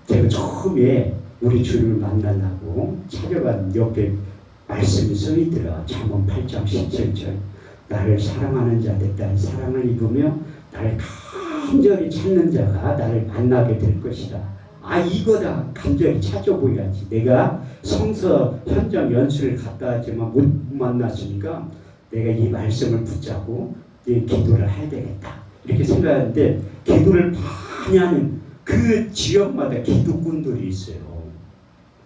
제가 처음에 우리 주님을 만나려고 찾아간 옆에 말씀이 써있더라. 잠언 8장 17절. 나를 사랑하는 자들 따위 사랑을 입으며 나를 간절히 찾는 자가 나를 만나게 될 것이다. 아 이거다. 간절히 찾아보야지. 내가 성서 현장 연수를 갔다 왔지만 못 만났으니까 내가 이 말씀을 붙잡고 내 기도를 해야 되겠다. 이렇게 생각하는데 기도를 많이 하는 그 지역마다 기도꾼들이 있어요.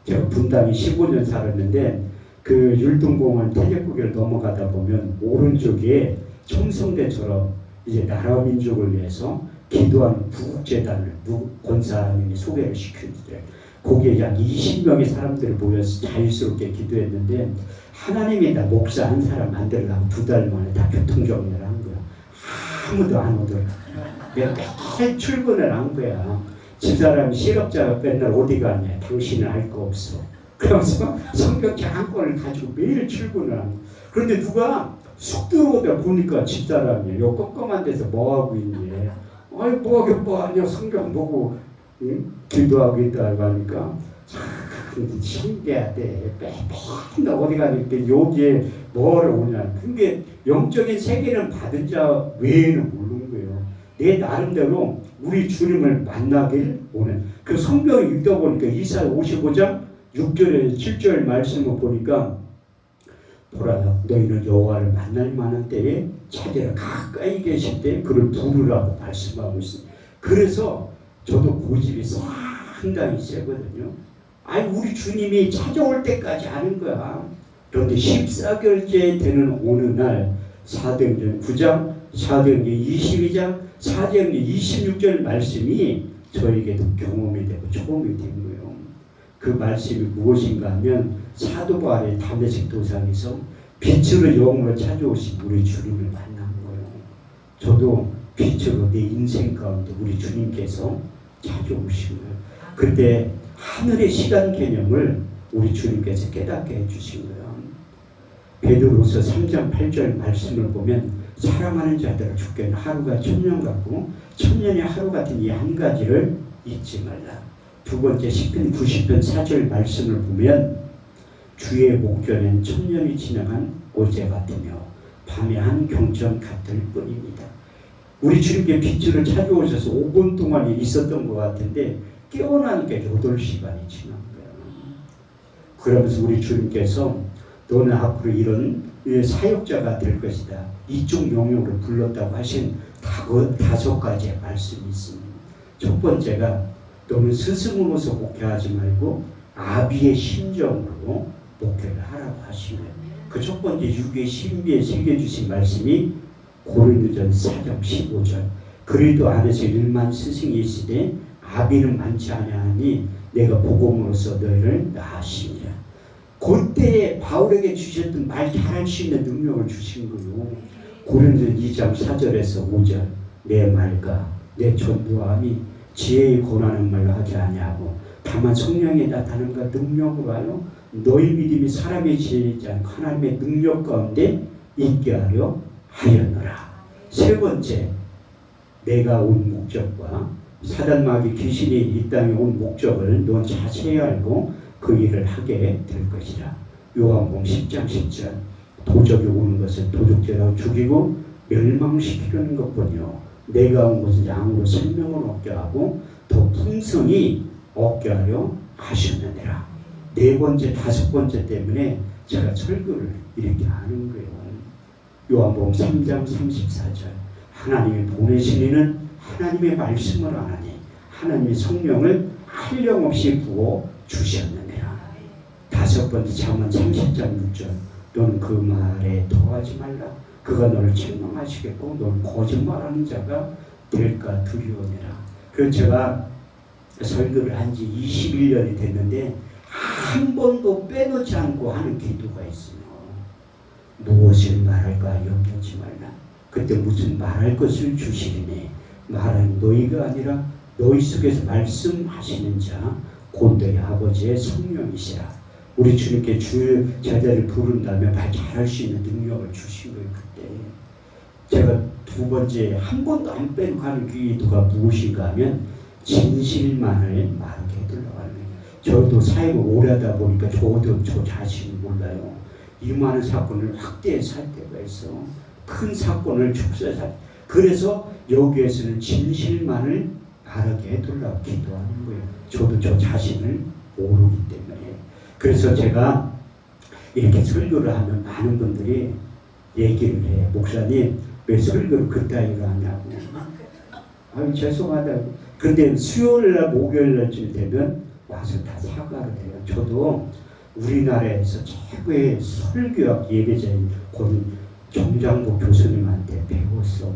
제가 분당에 15년 살았는데 그 율동공원 태제국을 넘어가다 보면 오른쪽에 청성대처럼 이제 나라 민족을 위해서 기도하는 부국재단을 권사님이 소개를 시켰는데 거기에 약 20명의 사람들이 모여서 자유스럽게 기도했는데 하나님이 나 목사 한 사람 만들려고 2달 만에 다 교통정리를 한 거야. 아무도 안 오더라. 내가 매일 출근을 한 거야. 집사람이 실업자가 맨날 어디 가냐. 당신은 알 거 없어. 그러면서 성경책 한 권을 가지고 매일 출근을 한 거야. 그런데 누가 쑥 들어오다 보니까 집사람이 요 껌껌한 데서 뭐하고 있니. 아이 뭐하냐 성경 보고 응? 기도하고 있다고 하니까 참 신기하대. 맨날 어디 가니까 여기에 뭐를 오냐. 근데 영적인 세계는 받은 자 외에는 모르는 거예요. 내 나름대로 우리 주님을 만나길 오는 그 성경 읽다 보니까 이사야 55장 6절에 7절 말씀을 보니까 보라 너희는 여호와를 만날 만한 때에 찾으라. 가까이 계실 때 그를 부르라고 말씀하고 있습니다. 그래서 저도 고집이 상당히 세거든요. 아니 우리 주님이 찾아올 때까지 하는 거야. 그런데 14결제 되는 어느 날 사도행전 9장, 사도행전 22장, 사도행전 26절 말씀이 저에게도 경험이 되고 초험이 된 거예요. 그 말씀이 무엇인가 하면 사도 바울이 다메섹 도상에서 빛으로 영으로 찾아오신 우리 주님을 만난 거예요. 저도 빛으로 내 인생 가운데 우리 주님께서 찾아오신 거예요. 그때 하늘의 시간 개념을 우리 주님께서 깨닫게 해주신 거예요. 베드로서 3장 8절 말씀을 보면 사랑하는 자들을 주께는 하루가 1000년 같고 1000년이 하루 같은 이 한 가지를 잊지 말라. 두 번째 시편 90편 4절 말씀을 보면 주의 목전엔 1000년이 지나간 오제 같으며 밤에 한 경전 같을 뿐입니다. 우리 주님께 빛을 찾아오셔서 5분 동안 있었던 것 같은데 깨어나니까 8시간이 지난 거예요. 그러면서 우리 주님께서 너는 앞으로 이런 사역자가 될 것이다. 이쪽 영역으로 불렀다고 하신 5가지의 말씀이 있습니다. 첫 번째가 너는 스승으로서 목회하지 말고 아비의 심정으로 목회를 하라고 하신 거예요. 그 첫 번째 육의 신비에 새겨주신 말씀이 고린도전서 4장 15절 그리스도 안에서 일만 스승이 있으되 아비는 많지 아니하니 내가 복음으로써 너희를 낳으시니라. 그때에 바울에게 주셨던 말 잘할 수 있는 능력을 주신 거예요. 고린도전 2장 4절에서 5절 내 말과 내 전도함이 지혜의 권하는 말로 하지 아니하고 다만 성령이 나타나는 능력으로 하여 너희 믿음이 사람의 지혜이지 않고 하나님의 능력 가운데 있게 하려 하였노라. 세 번째, 내가 온 목적과 사단 마귀 귀신이 이 땅에 온 목적을 넌 자세히 알고 그 일을 하게 될 것이라. 요한복음 10장 10절 도적이 오는 것을 도적질하고 죽이고 멸망시키려는 것뿐이요 내가 온 것은 양으로 생명을 얻게 하고 더 풍성히 얻게 하려 하셨느니라. 네 번째, 다섯 번째 때문에 제가 설교를 이렇게 하는 거예요. 요한복음 3장 34절 하나님이 보내신 이는 하나님의 말씀을 안 하니 하나님의 성령을 한량없이 부어 주셨느니라. 다섯 번째 잠언 30장 6절 너는 그 말에 더하지 말라. 그가 너를 책망하시겠고 너는 거짓말하는 자가 될까 두려우니라. 그래서 제가 설교를 한 지 21년이 됐는데 한 번도 빼놓지 않고 하는 기도가 있어요. 무엇을 말할까 염려치 말라. 그때 무슨 말할 것을 주시리니 말은 너희가 아니라 너희 속에서 말씀하시는 자 곧 너희 아버지의 성령이시라. 우리 주님께 주의 제자를 부른다면 말 잘할 수 있는 능력을 주신 거예요. 그때 제가 두 번째 한 번도 안 빼놓고 하는 기도가 무엇인가 하면 진실만을 말하게 해달라고 하는 거예요. 저도 사역을 오래 하다 보니까 저도 저 자신이 몰라요. 이 많은 사건을 확대해서 할 때가 있어. 큰 사건을 축소해서. 그래서 여기에서는 진실만을 말하게 해달라고 기도하는 거예요. 저도 저 자신을 모르기 때문에. 그래서 제가 이렇게 설교를 하면 많은 분들이 얘기를 해. 목사님 왜 설교를 그따위로 하냐고. 아유 죄송하다고. 근데 수요일날 목요일날쯤 되면 와서 다 사과를 해요. 저도 우리나라에서 최고의 설교학 예배자인 권 정장복 교수님한테 배웠어.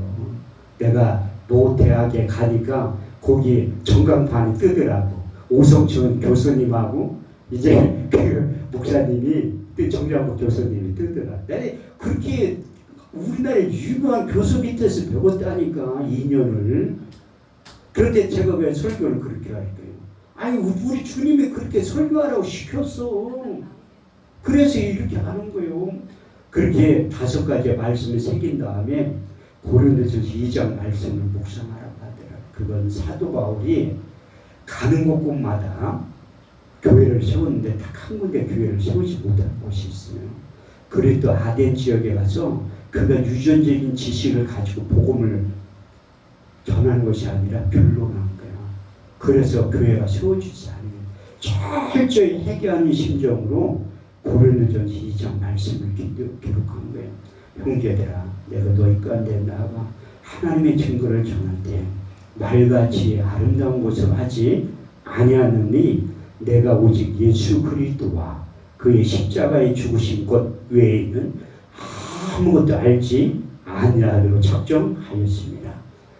내가 모 대학에 가니까 거기 전광판이 뜨더라고. 오성춘 교수님하고 이제 그 목사님이 정장복 교수님이 뜨더라. 내가 그렇게 우리나라의 유명한 교수 밑에서 배웠다니까 2년을. 그런데 제가 왜 설교를 그렇게 할까요? 아니 우리 주님이 그렇게 설교하라고 시켰어. 그래서 이렇게 하는 거예요. 그렇게 5가지의 말씀을 새긴 다음에 고린도전서 2장 말씀을 묵상하라고 하더라. 그건 사도 바울이 가는 곳곳마다 교회를 세웠는데 딱 한 군데 교회를 세우지 못한 곳이 있어요. 그리고 아덴 지역에 가서 그가 유전적인 지식을 가지고 복음을 전하는 것이 아니라 변론한 거야. 그래서 교회가 세워지지 않아요. 철저히 회개하는 심정으로 고린도전서 2장 말씀을 기록한 거예요. 형제들아, 내가 너희 가운데 나아가 하나님의 증거를 전할 때 말같이 아름다운 것을 하지 아니하느니 내가 오직 예수 그리스도와 그의 십자가에 죽으신 것 외에는 아무것도 알지 아니하리로 작정하였습니다.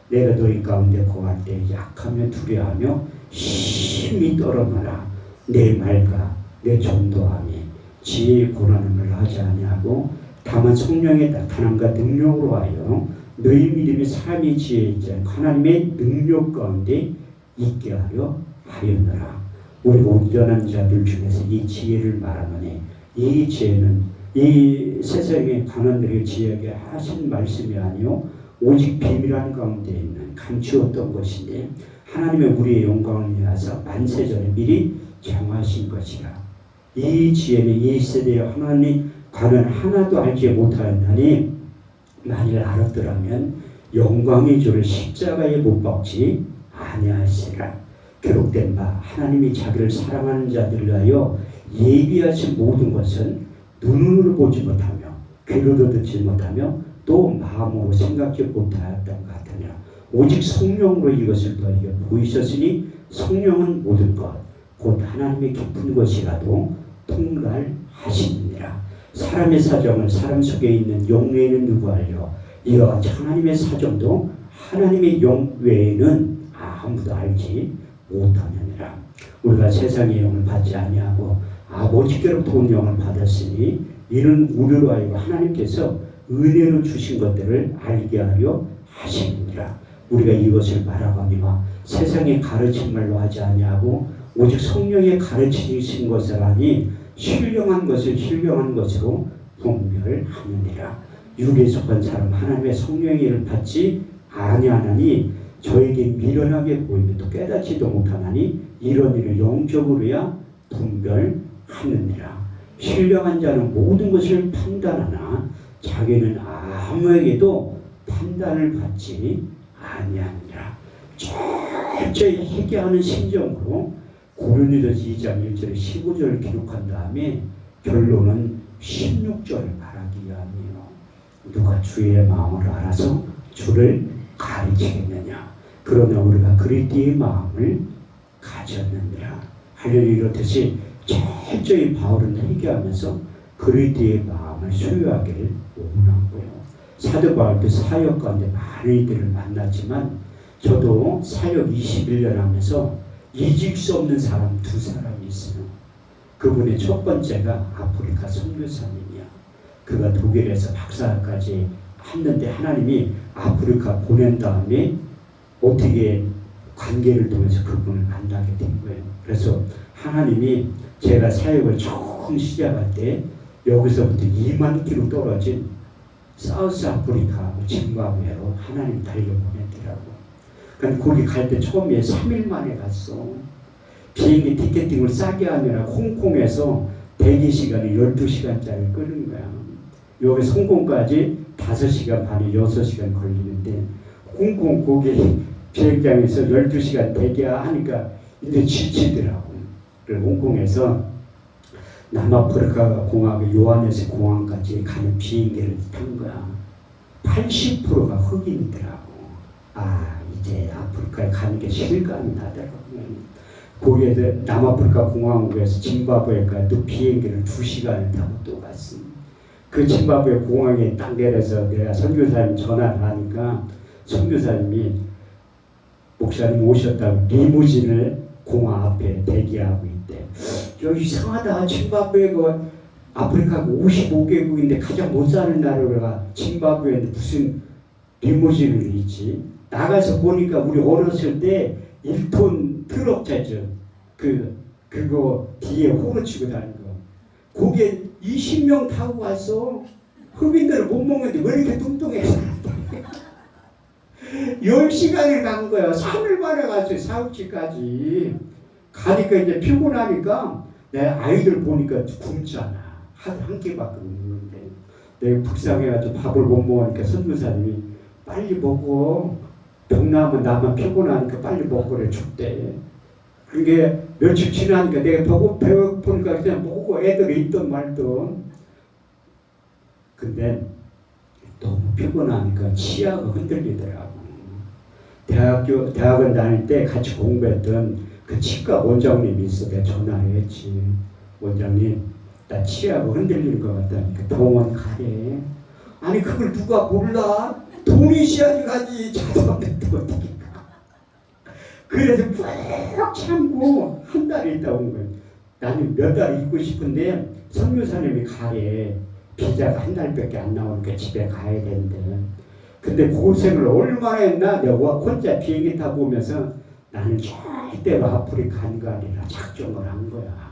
내가 너희 가운데 거할 때 약하며 두려워하며 힘이 떨어져라. 내 말과 내 전도함이 지혜의 고난을 하지 아니하고 다만 성령의 나타남과 능력으로 하여 너희 믿음이 사람의 지혜이지 않고 하나님의 능력 가운데 있게 하려 하였노라. 우리 온전한 자들 중에서 이 지혜를 말하노니 이 지혜는 이 세상의 강한들에게 지혜하게 하신 말씀이 아니요 오직 비밀한 가운데 있는 감추었던 것인데 하나님의 우리의 영광을 위하여 만세전에 미리 정하신 것이라. 이 지혜는 이 세대에 하나님 관은 하나도 알지 못하였나니 만일 알았더라면 영광의 주를 십자가에 못 박지 아니하시리라. 기록된 바 하나님이 자기를 사랑하는 자들을 위하여 예비하신 모든 것은 눈으로 보지 못하며 귀로도 듣지 못하며 또 마음으로 생각지 못하였던 것 같으니라. 오직 성령으로 이것을 너희에게 보이셨으니 성령은 모든 것 곧 하나님의 깊은 것이라도 통달하시느니라. 사람의 사정을 사람 속에 있는 영 외에는 누구 알려? 이와 같이 하나님의 사정도 하나님의 영 외에는 아무도 알지 못하느니라. 우리가 세상의 영을 받지 아니하고 아버지께로부터 온 영을 받았으니 이는 우리로 하여금 하나님께서 은혜로 주신 것들을 알게 하려 하시느니라. 우리가 이것을 말하거니와 세상의 가르친 말로 하지 아니하고 오직 성령의 가르치신 것을 하니 신령한 것을 신령한 것으로 분별하느니라. 육에 속한 사람 하나님의 성령의 일을 받지 아니하나니 저에게 미련하게 보이면도 깨닫지도 못하나니 이런 일을 영적으로야 분별하느니라. 신령한 자는 모든 것을 판단하나 자기는 아무에게도 판단을 받지 아니하니라. 철저히 회개하는 심정으로 고린도전서 2장 1절 15절을 기록한 다음에 결론은 16절을 말하기 위함이요. 누가 주의 마음을 알아서 주를 가르치겠느냐. 그러나 우리가 그리스도의 마음을 가졌느니라. 할렐루야. 이렇듯이 철저히 바울은 회개하면서 그리스도의 마음을 소유하기를 원하고요. 사도 바울도 사역 가운데 많은 이들을 만났지만 저도 사역 21년 하면서 잊을 수 없는 사람 두 사람이 있어요. 그분의 첫 번째가 아프리카 선교사님이야. 그가 독일에서 박사까지 했는데 하나님이 아프리카 보낸 다음에 어떻게 관계를 통해서 그분을 만나게 된 거예요. 그래서 하나님이 제가 사역을 처음 시작할 때 여기서부터 2만 킬로 떨어진 사우스 아프리카 짐바브웨로 하나님 달려보냈더라고. 그러니까 거기 갈 때 처음에 3일 만에 갔어. 비행기 티켓팅을 싸게 하느라 홍콩에서 대기 시간이 12시간짜리 끄는 거야. 여기 홍콩까지 5시간 반에 6시간 걸리는데 홍콩 거기 비행장에서 12시간 대기하니까 이제 지치더라고. 그래서 홍콩에서 남아프리카 공항의 요하네스 공항까지 가는 비행기를 탄 거야. 80%가 흑인이더라고. 이제 아프리카에 가는 게 실감이 나더라고요. 거기에서 남아프리카 공항에서 짐바브웨까지 비행기를 2시간을 타고 또 갔습니다. 그 짐바브웨 공항에 딱 내려서 내가 선교사님 전화를 하니까 선교사님이 목사님 오셨다고 리무진을 공항 앞에 대기하고 있대. 여기 이상하다. 짐바브웨가 아프리카가 55개국인데 가장 못 사는 나라가 짐바브웨인데 무슨 리무진을 있지? 나가서 보니까 우리 어렸을 때 1톤 트럭차죠. 그거 뒤에 호로 치고 다니는 거. 거기에 20명 타고 왔어. 흑인들은 못 먹는데 왜 이렇게 뚱뚱해? 10시간을 간 거야. 3일 만에 갔어요. 사우치까지. 가니까 이제 피곤하니까 내 아이들 보니까 굶잖아. 한 끼밖에 없는데. 내가 불쌍해가지고 밥을 못 먹으니까 선교사님이 빨리 먹어. 병나면 나만 피곤하니까 빨리 먹으래 줬대. 그게 며칠 지나니까 내가 배고프니까 그냥 먹고 애들이 있던 말던. 근데 너무 피곤하니까 치아가 흔들리더라고. 대학원 다닐 때 같이 공부했던 그 치과 원장님이 있어. 내가 전화를 했지. 원장님, 나 치아가 흔들리는 것 같다니까 병원 가래. 아니 그걸 누가 몰라? 돈이 있어야지 가지. 자동한테 어떻게 가. 그래서 푹 참고 한 달 있다 온 거예요. 나는 몇 달 있고 싶은데 선교사님이 가래. 비자가 한 달밖에 안 나오니까 집에 가야 되는데. 근데 고생을 얼마나 했나. 내가 혼자 비행기 타고 오면서 나는 절대로 아프리카 안 가리라 작정을 한 거야.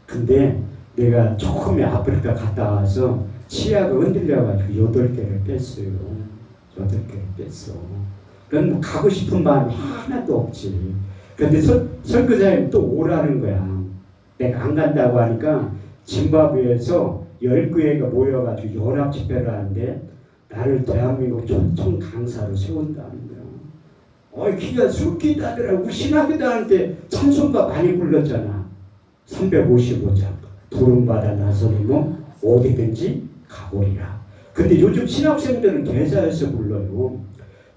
근데 내가 처음에 아프리카 갔다 와서 치아가 흔들려가지고 8개를 뺐어요. 8개를 뺐어. 그럼 뭐 가고 싶은 마음이 하나도 없지. 근데 선교사님 또 오라는 거야. 내가 안 간다고 하니까 짐바브웨에서 10교회가 모여가지고 연합 집회를 하는데 나를 대한민국 초청 강사로 세운다는 거야. 기가 술기다더라고. 신학교다한테 찬송가 많이 불렀잖아. 355장. 부름받아 나서리면 어디든지 가보리라. 근데 요즘 신학생들은 개사에서 불러요.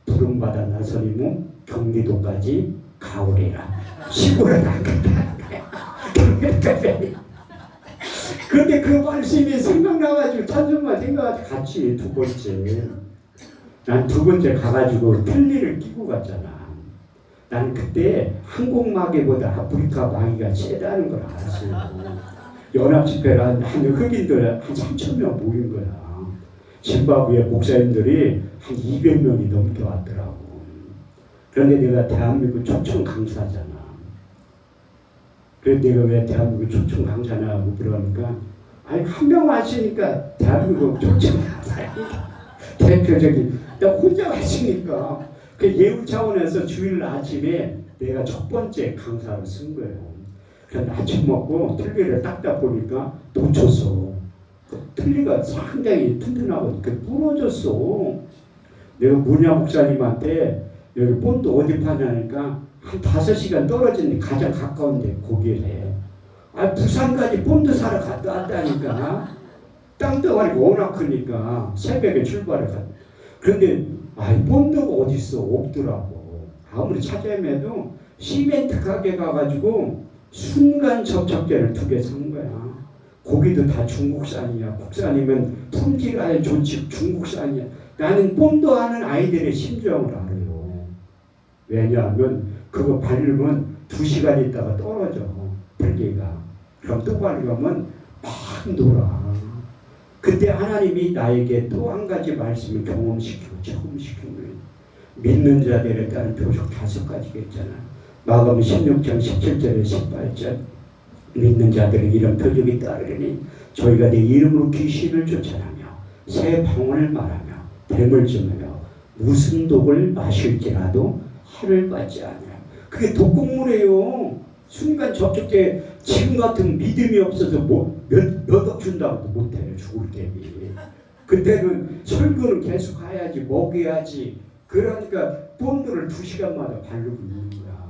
부름받아 나서리면 경기도까지 가오리라. 시골에 안 간다. 근데 그 말씀이 생각나가지고 찬송가 생각하지 같이 두 번째. 난 두 번째 가가지고 편리를 끼고 갔잖아. 난 그때 한국 마귀보다 아프리카 마귀가 세다는 걸 알았어요. 연합 집회를 한 흑인들 한 3,000명 모인 거야. 짐바브웨 목사님들이 한 200명이 넘게 왔더라고. 그런데 내가 대한민국 초청 강사잖아. 그래서 내가 왜 대한민국 초청 강사냐고 그러니까 한 명 왔으니까 대한민국 초청 강사야. 대표적인 나 혼자 왔으니까 그 예우 차원에서 주일 아침에 내가 첫 번째 강사로 쓴 거예요. 그래서 아침 먹고 틀니를 닦다 보니까 놓쳤어. 그 틀니가 상당히 튼튼하고 부러졌어. 내가 문야 목사님한테 여기 본드 어디 파냐니까 한 5시간 떨어진 가장 가까운데 거기래. 부산까지 본드 사러 갔다 왔다니까. 땅덩어리가 워낙 크니까 새벽에 출발을 갔다. 그런데 본드가 어딨어? 없더라고. 아무리 찾아내도 시멘트 가게 가가지고 순간 접착제를 2개 산 거야. 고기도 다 중국산이야. 국산이면 품질 아예 좋지. 중국산이야. 나는 본드 하는 아이들의 심정을 알아요. 왜냐하면 그거 바르면 2시간 있다가 떨어져. 들개가. 그럼 또 바르면 막 놀아. 그때 하나님이 나에게 또 한 가지 말씀을 경험시키고 처음 시킨 거예요. 믿는 자들에 따른 표적 5가지가 있잖아. 마가복음 16장 17절에 18절 믿는 자들은 이런 표적이 따르니 저희가 내 이름으로 귀신을 쫓아내며 새 방언을 말하며 뱀을 쥐며 무슨 독을 마실지라도 해를 받지 않아요. 그게 독곡물이에요. 순간 접촉때 지금 같은 믿음이 없어서 몇억 준다고도 못해요. 죽을 때니. 그때는 설교를 계속 해야지 먹여야지. 그러니까 본드를 2시간마다 바르고 있는 거야.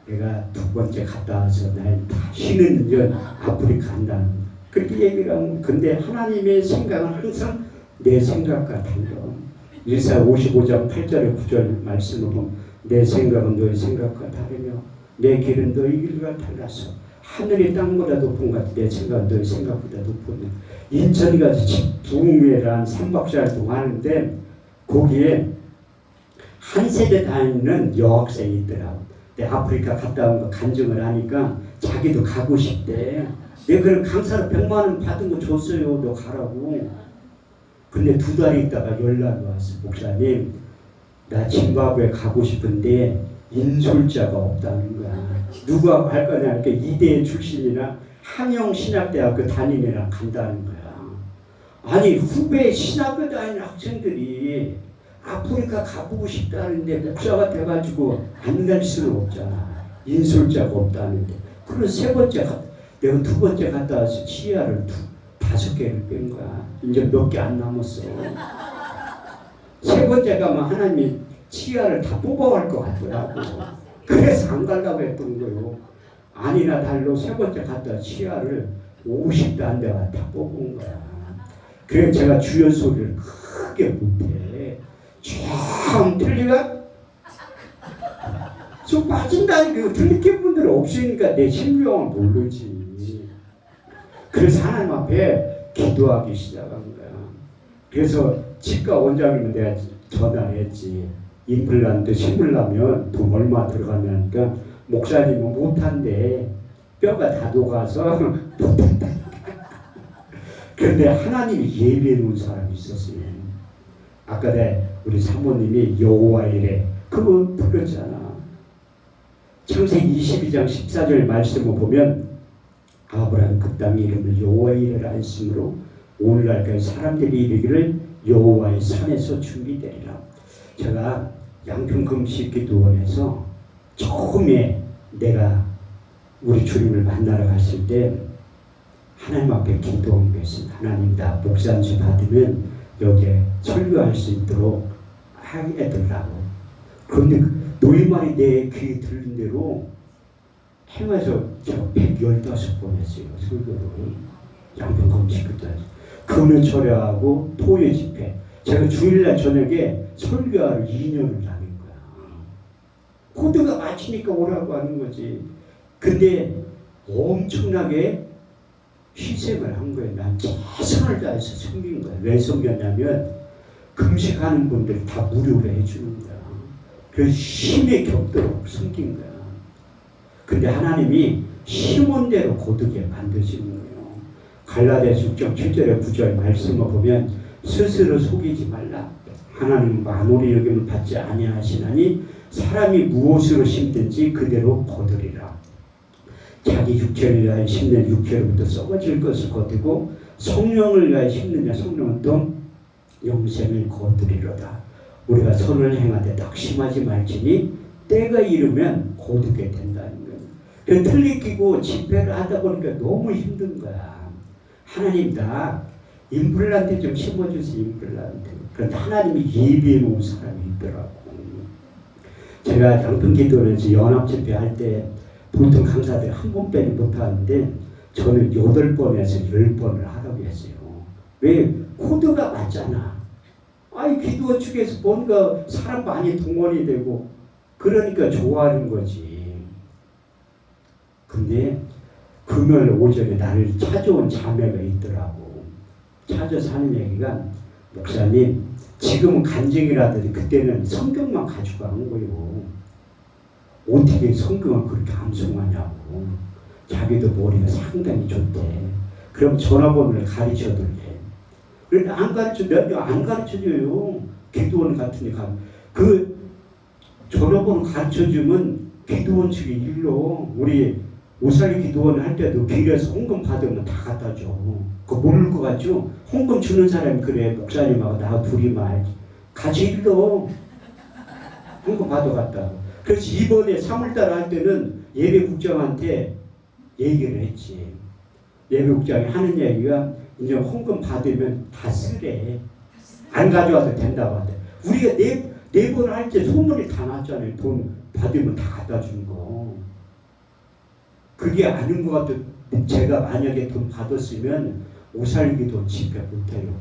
내가 2번째 갔다 와서 날 다시는 이제 아프리카 간다. 그렇게 얘기를 하면 근데 하나님의 생각은 항상 내 생각과 달라. 이사야 55장 8절에 9절 말씀을 보면 내 생각은 너의 생각과 다르며 내 길은 너희 길과 달라서 하늘이 땅보다 높은 것 같아. 내 생각은 너희 생각보다 높으면 인천이가 부흥회를 한 3박 4일 동안 하는데 거기에 한 세대 다니는 여학생이 있더라고. 근데 아프리카 갔다 온 거 간증을 하니까 자기도 가고 싶대. 내가 그런 강사로 100만 원 받은 거 줬어요. 너 가라고. 근데 2달 있다가 연락이 왔어. 목사님 나 짐바브웨 가고 싶은데 인솔자가 없다는 거야. 누구하고 할 거냐? 그러니까 이대 출신이나 한영신학대학교 담임이랑 간다는 거야. 아니 후배 신학교 다니는 학생들이 아프리카 가보고 싶다는데 목사가 돼가지고 안 갈 수는 없잖아. 인솔자가 없다는데. 그래서 3번째 내가 2번째 갔다 와서 치아를 5개를 뺀 거야. 이제 몇 개 안 남았어. 3번째 가면 하나님이 치아를 다 뽑아갈 것 같더라고. 그래서 안 가려고 했던 거요. 아니나 달로 3번째 갔다 치아를 50도 안 돼가 다 뽑은 거야. 그래서 제가 주여 소리를 크게 못해. 쫙 틀리가 좀 빠진다니까. 틀리게 분들 없으니까 내 심정을 모르지. 그래서 하나님 앞에 기도하기 시작한 거야. 그래서 치과 원장님은 내가 전화를 했지. 임플란트 심으려면 돈 얼마 들어가냐니까 목사님은 못한대. 뼈가 다 녹아서 못한다. 그런데 하나님이 예비해 놓은 사람이 있었어요. 아까 우리 사모님이 여호와이래 그거 불렀잖아. 창세기 22장 14절 말씀을 보면 아브라함 그 땅의 이름을 여호와이래라 했으므로 오늘날까지 사람들이 이르기를 여호와의 산에서 준비되리라. 제가 양평금식기도원에서 처음에 내가 우리 주님을 만나러 갔을 때 하나님 앞에 기도한 것은 하나님 나 목사안수 받으면 여기에 설교할 수 있도록 해달라고. 그런데 노예말이 내 귀에 들린 대로 행해서 제가 115번 했어요. 설교를. 양평검식도 하죠. 금요 철회하고 토요 집회. 제가 주일날 저녁에 설교를 2년을 다닌 거야. 코드가 맞히니까 오라고 하는 거지. 근데 엄청나게 희생을 한 거예요. 난 최선을 다해서 섬긴 거예요. 왜 섬겼냐면 금식하는 분들 다 무료로 해주는 거야. 그래서 힘에 겹도록 섬긴 거야. 근데 하나님이 심은 대로 고르게 만드시는 거예요. 갈라디아서 6장 7절의 9절 말씀을 보면 스스로 속이지 말라. 하나님 만홀히 여김을 받지 아니하시나니 사람이 무엇으로 심든지 그대로 거두리라. 자기 육체를 위하여 심는 육체로부터 썩어질 것을 거두고 성령을 위하여 심느냐 성령은 또 영생을 거두리로다. 우리가 선을 행하되 낙심하지 말지니 때가 이르면 거두게 된다는 거예요. 그래서 틀리키고 집회를 하다 보니까 너무 힘든 거야. 하나님 다 임플란트 좀 심어주세요. 임플란트. 그런데 하나님이 예비해 놓은 사람이 있더라고. 제가 양평기도원에서 연합집회 할 때 보통 강사들 한 번 빼지 못하는데 저는 8번에서 10번을 하라고 했어요. 왜? 코드가 맞잖아. 아이 기도원 측에서 뭔가 사람 많이 동원이 되고 그러니까 좋아하는 거지. 근데 금요일 오전에 나를 찾아온 자매가 있더라고. 찾아서 하는 얘기가 목사님 지금은 간증이라더니 그때는 성경만 가지고 간 거예요. 어떻게 성경을 그렇게 암송하냐고. 자기도 머리가 상당히 좋대. 그럼 전화번호를 가르쳐둘래. 그런데 안 가르쳐, 몇 명 안 가르쳐줘요. 기도원 같으니까. 그 전화번호 가르쳐주면 기도원 측이 일로 우리 오살리 기도원 할 때도 길에서 헌금 받으면 다 갖다 줘. 그거 모를 것 같죠? 헌금 주는 사람이 그래. 목사님하고 나 둘이만 같이 일러. 헌금 받아갔다고. 그래서 이번에 3월달 할 때는 예배국장한테 얘기를 했지. 예배국장이 하는 얘기가 이제 헌금 받으면 다 쓰래. 안 가져와도 된다고 하대. 우리가 네 번 할 때 소문이 다 났잖아요. 돈 받으면 다 갖다 준 거. 그게 아닌 것 같아. 제가 만약에 돈 받았으면 오살기도 집회 못해요.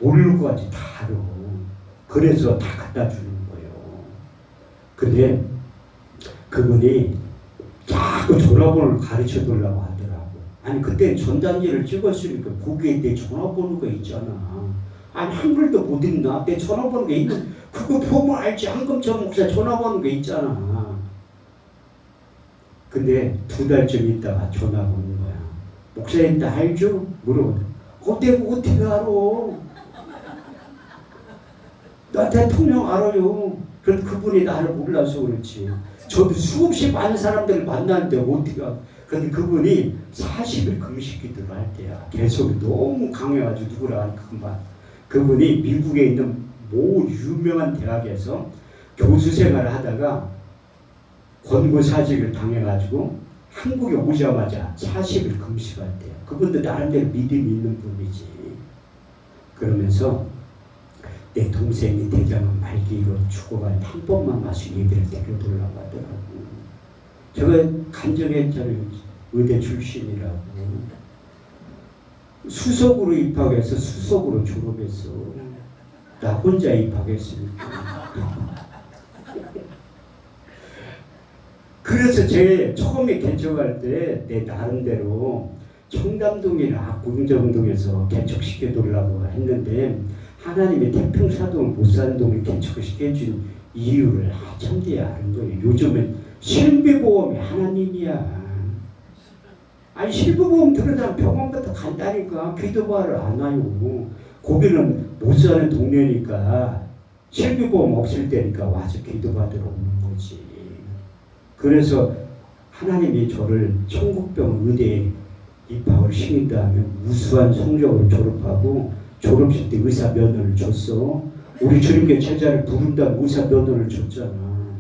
모르는 것 같이 다 알아. 그래서 다 갖다 주는 거예요. 근데 그분이 자꾸 전화번호를 가르쳐 달라고 하더라고. 아니 그때 전단지를 찍었으니까 거기에 내 전화번호가 있잖아. 아니 한글도 못 읽나? 내 전화번호가 있는 그거 보면 알지. 한금천 목사 전화번호가 있잖아. 근데 2달쯤 있다가 전화가 오는 거야. 목사님 다 알죠? 물어보더라. 어떻게 알아? 나 대통령 알아요. 그런데 그분이 나를 몰라서 그렇지. 저도 수없이 많은 사람들을 만나는데 어떻게 알아? 그런데 그분이 40일 금식기도를 할 때야. 개성이 너무 강해가지고 누구라 하니까 금방. 그분이 미국에 있는 모 유명한 대학에서 교수 생활을 하다가 권고사직을 당해가지고 한국에 오자마자 40일 금식할 때요. 그분도 나름대로 믿음이 있는 분이지. 그러면서 내 동생이 대장암 말기로 죽어간 한 번만 와서 예배를 드려달라고 하더라고. 제가 간증했잖아요. 의대 출신이라고. 수석으로 입학해서 수석으로 졸업했어. 나 혼자 입학했으니까. 그래서 제 처음에 개척할 때 내 나름대로 청담동이나 압구정동에서 개척시켜 달라고 했는데 하나님이 태평사동 못산동을 개척시켜준 이유를 한참 뒤에 아는 거예요. 요즘은 실비보험이 하나님이야. 아니 실비보험 들어다 병원부터 간다니까 기도바를 안 와요. 거기는 못 사는 동네니까 실비보험 없을 때니까 와서 기도받으러 오는 거지. 그래서 하나님이 저를 천국병 의대에 입학을 시킨 다음에 우수한 성적으로 졸업하고 졸업식 때 의사 면허를 줬어. 우리 주님께 제자를 부른다는 의사 면허를 줬잖아.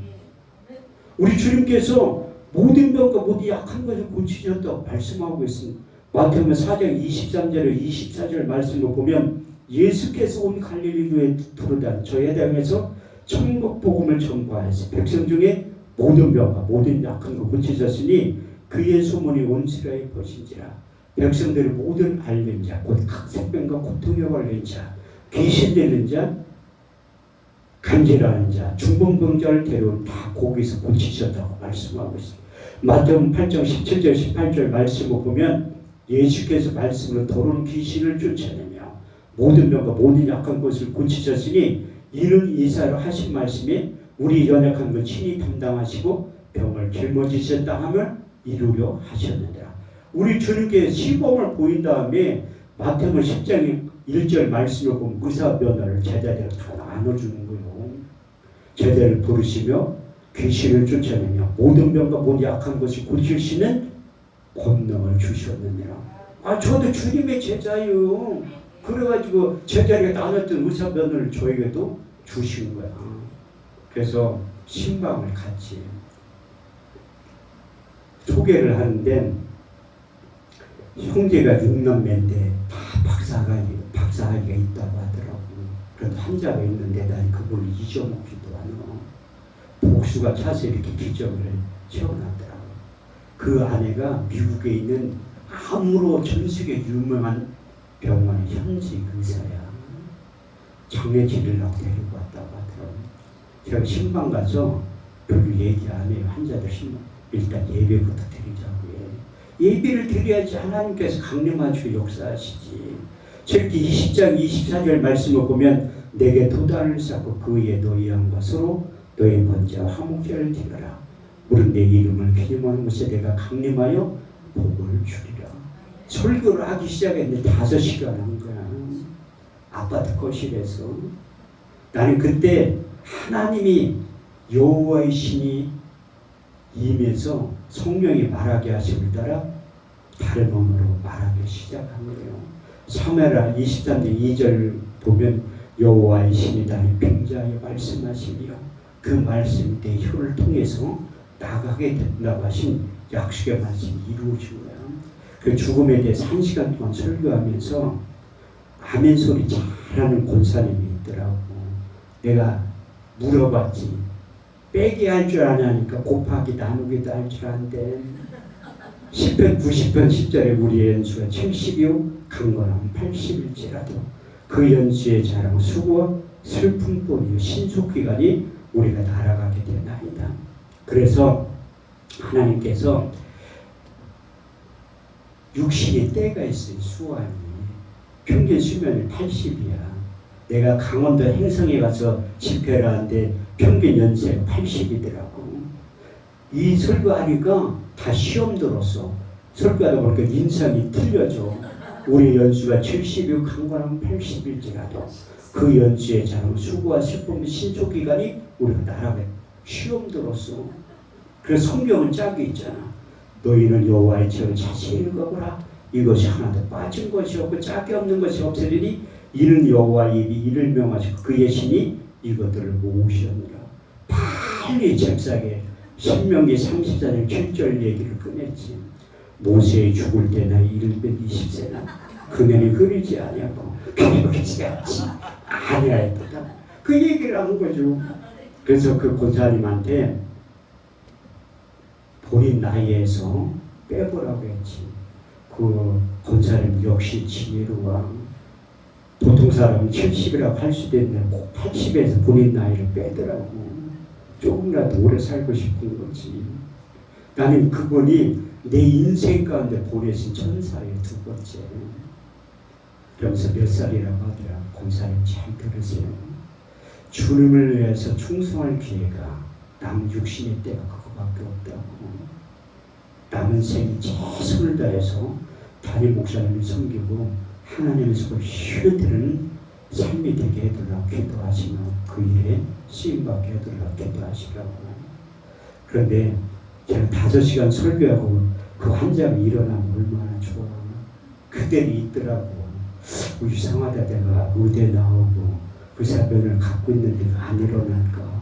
우리 주님께서 모든 병과 모든 약한 것을 고치셨다고 말씀하고 있습니다. 마태복음 4장 23절에 24절 말씀을 보면 예수께서 온 갈릴리교에 두루다 저에 대해서 천국 복음을 전파하시 백성 중에 모든 병과 모든 약한 것 고치셨으니 그의 소문이 온 이스라엘에 퍼진지라. 백성들의 모든 앓는 자 곧 각색병과 고통에 걸린 자 귀신 들린 자 간질하는 자 중풍병자를 데려온 다 거기서 고치셨다고 말씀하고 있습니다. 마태복음 8장 17절 18절 말씀을 보면 예수께서 말씀으로 더러운 귀신을 쫓아내며 모든 병과 모든 약한 것을 고치셨으니 이는 이사로 하신 말씀에 우리 연약한 것 친히 담당하시고 병을 짊어지셨다 하면 이루려 하셨느니라. 우리 주님께 시범을 보인 다음에 마태복음 10장 1절 말씀을 보면 의사변화를 제자들을 다 나눠주는 거예요. 제자를 부르시며 귀신을 쫓아내며 모든 병과 모든 약한 것을 고칠 수 있는 권능을 주셨느니라. 저도 주님의 제자요. 그래가지고 제자리가 나눴던 의사변화를 저에게도 주신 거야. 그래서 신방을 같이 소개를 하는데 형제가 6남매인데 다 박사학위가 있다고 하더라고. 그래도 환자가 있는데 난 그걸 잊어먹기도 하노. 복수가 차서 이렇게 기적을 채워놨더라고. 그 아내가 미국에 있는 아무로 전 세계 유명한 병원의 현직 의사야. 장례 지르려고 데리고 왔다고 하더라고. 제가 신방 가서 별로 얘기 안 해요. 환자들 신방. 일단 예배부터 드리자고 해. 예배를 드려야지 하나님께서 강림하시고 역사하시지. 저렇게 20장 24절 말씀을 보면 내게 도단을 쌓고 그에 너희 양과 서로 너희 번제와 화목제를 드려라. 우린 내 이름을 기념하는 곳에 내가 강림하여 복을 주리라. 설교를 하기 시작했는데 5시간 한 거야. 아파트 거실에서. 나는 그때 하나님이 여호와의 신이 임해서 성령이 말하게 하심을 따라 다른 언어로 말하기 시작한 거예요. 사무엘하 23장 2절 보면 여호와의 신이 다니 빙자하여 말씀하시며 그 말씀이 내 혀를 통해서 나가게 된다고 하신 약속의 말씀이 이루어진 거야. 그 죽음에 대해서 1시간 동안 설교하면서 아멘 소리 잘하는 권사님이 있더라고. 내가 물어봤지. 빼기 할 줄 아냐니까 곱하기 나누기도 할 줄 아는데 10편 90편 10절에 우리의 연수가 70이요 강건하면 80일지라도 그 연수의 자랑 수고와 슬픔뿐이요 신속기간이 우리가 날아가게 되나이다. 그래서 하나님께서 육신의 때가 있어요. 수완이 평균 수명이 80이야. 내가 강원도 행성에 가서 집회를 하는데 평균 연세가 80이더라고. 이 설교하니까 다 시험 들었어. 설교하다 보니까 인상이 틀려져. 우리 연수가 70이고 강건하면 80일지라도 그 연수의 자랑 수고와 슬픔의 신속기간이 우리가 날아가요. 시험 들었어. 그래서 성경은 짝이 있잖아. 너희는 여호와의 죄를 자세히 읽어보라. 이것이 하나도 빠진 것이 없고 짝이 없는 것이 없으리니 이는 여호와의 입이 이를 명하시고 그의 신이 이것들을 모으시느니라. 빨리 잽싸게 신명기 34장 7절 얘기를 꺼냈지. 모세의 죽을 때나 120세나 그년이 흐르지 아니하고 그러지 않지 아니하였다. 그 얘기를 한 거죠. 그래서 그 권사님한테 본인 나이에서 빼보라고 했지. 그 권사님 역시 지혜로워. 보통 사람은 70이라고 할 수도 있는데 꼭 80에서 본인 나이를 빼더라고. 조금이라도 오래 살고 싶은 거지. 나는 그분이 내 인생 가운데 보내신 천사의 두 번째. 그러면서 몇 살이라고 하더라. 권사님 잘 들으세요. 주님을 위해서 충성할 기회가 남은 육신의 때가 그거밖에 없다고. 남은 생이 최선을 다해서 담임 목사님을 섬기고 하나님의 속을 쉬어드는 삶이 되게 해달라고 기도하시며 그 일에 쓰임받게 해달라고 기도하시라고. 그런데 제가 5시간 설교하고 그 환자가 일어나면 얼마나 좋아. 그대로 있더라고. 이상하다. 내가 의대 나오고 의사병을 갖고 있는데 안 일어날까.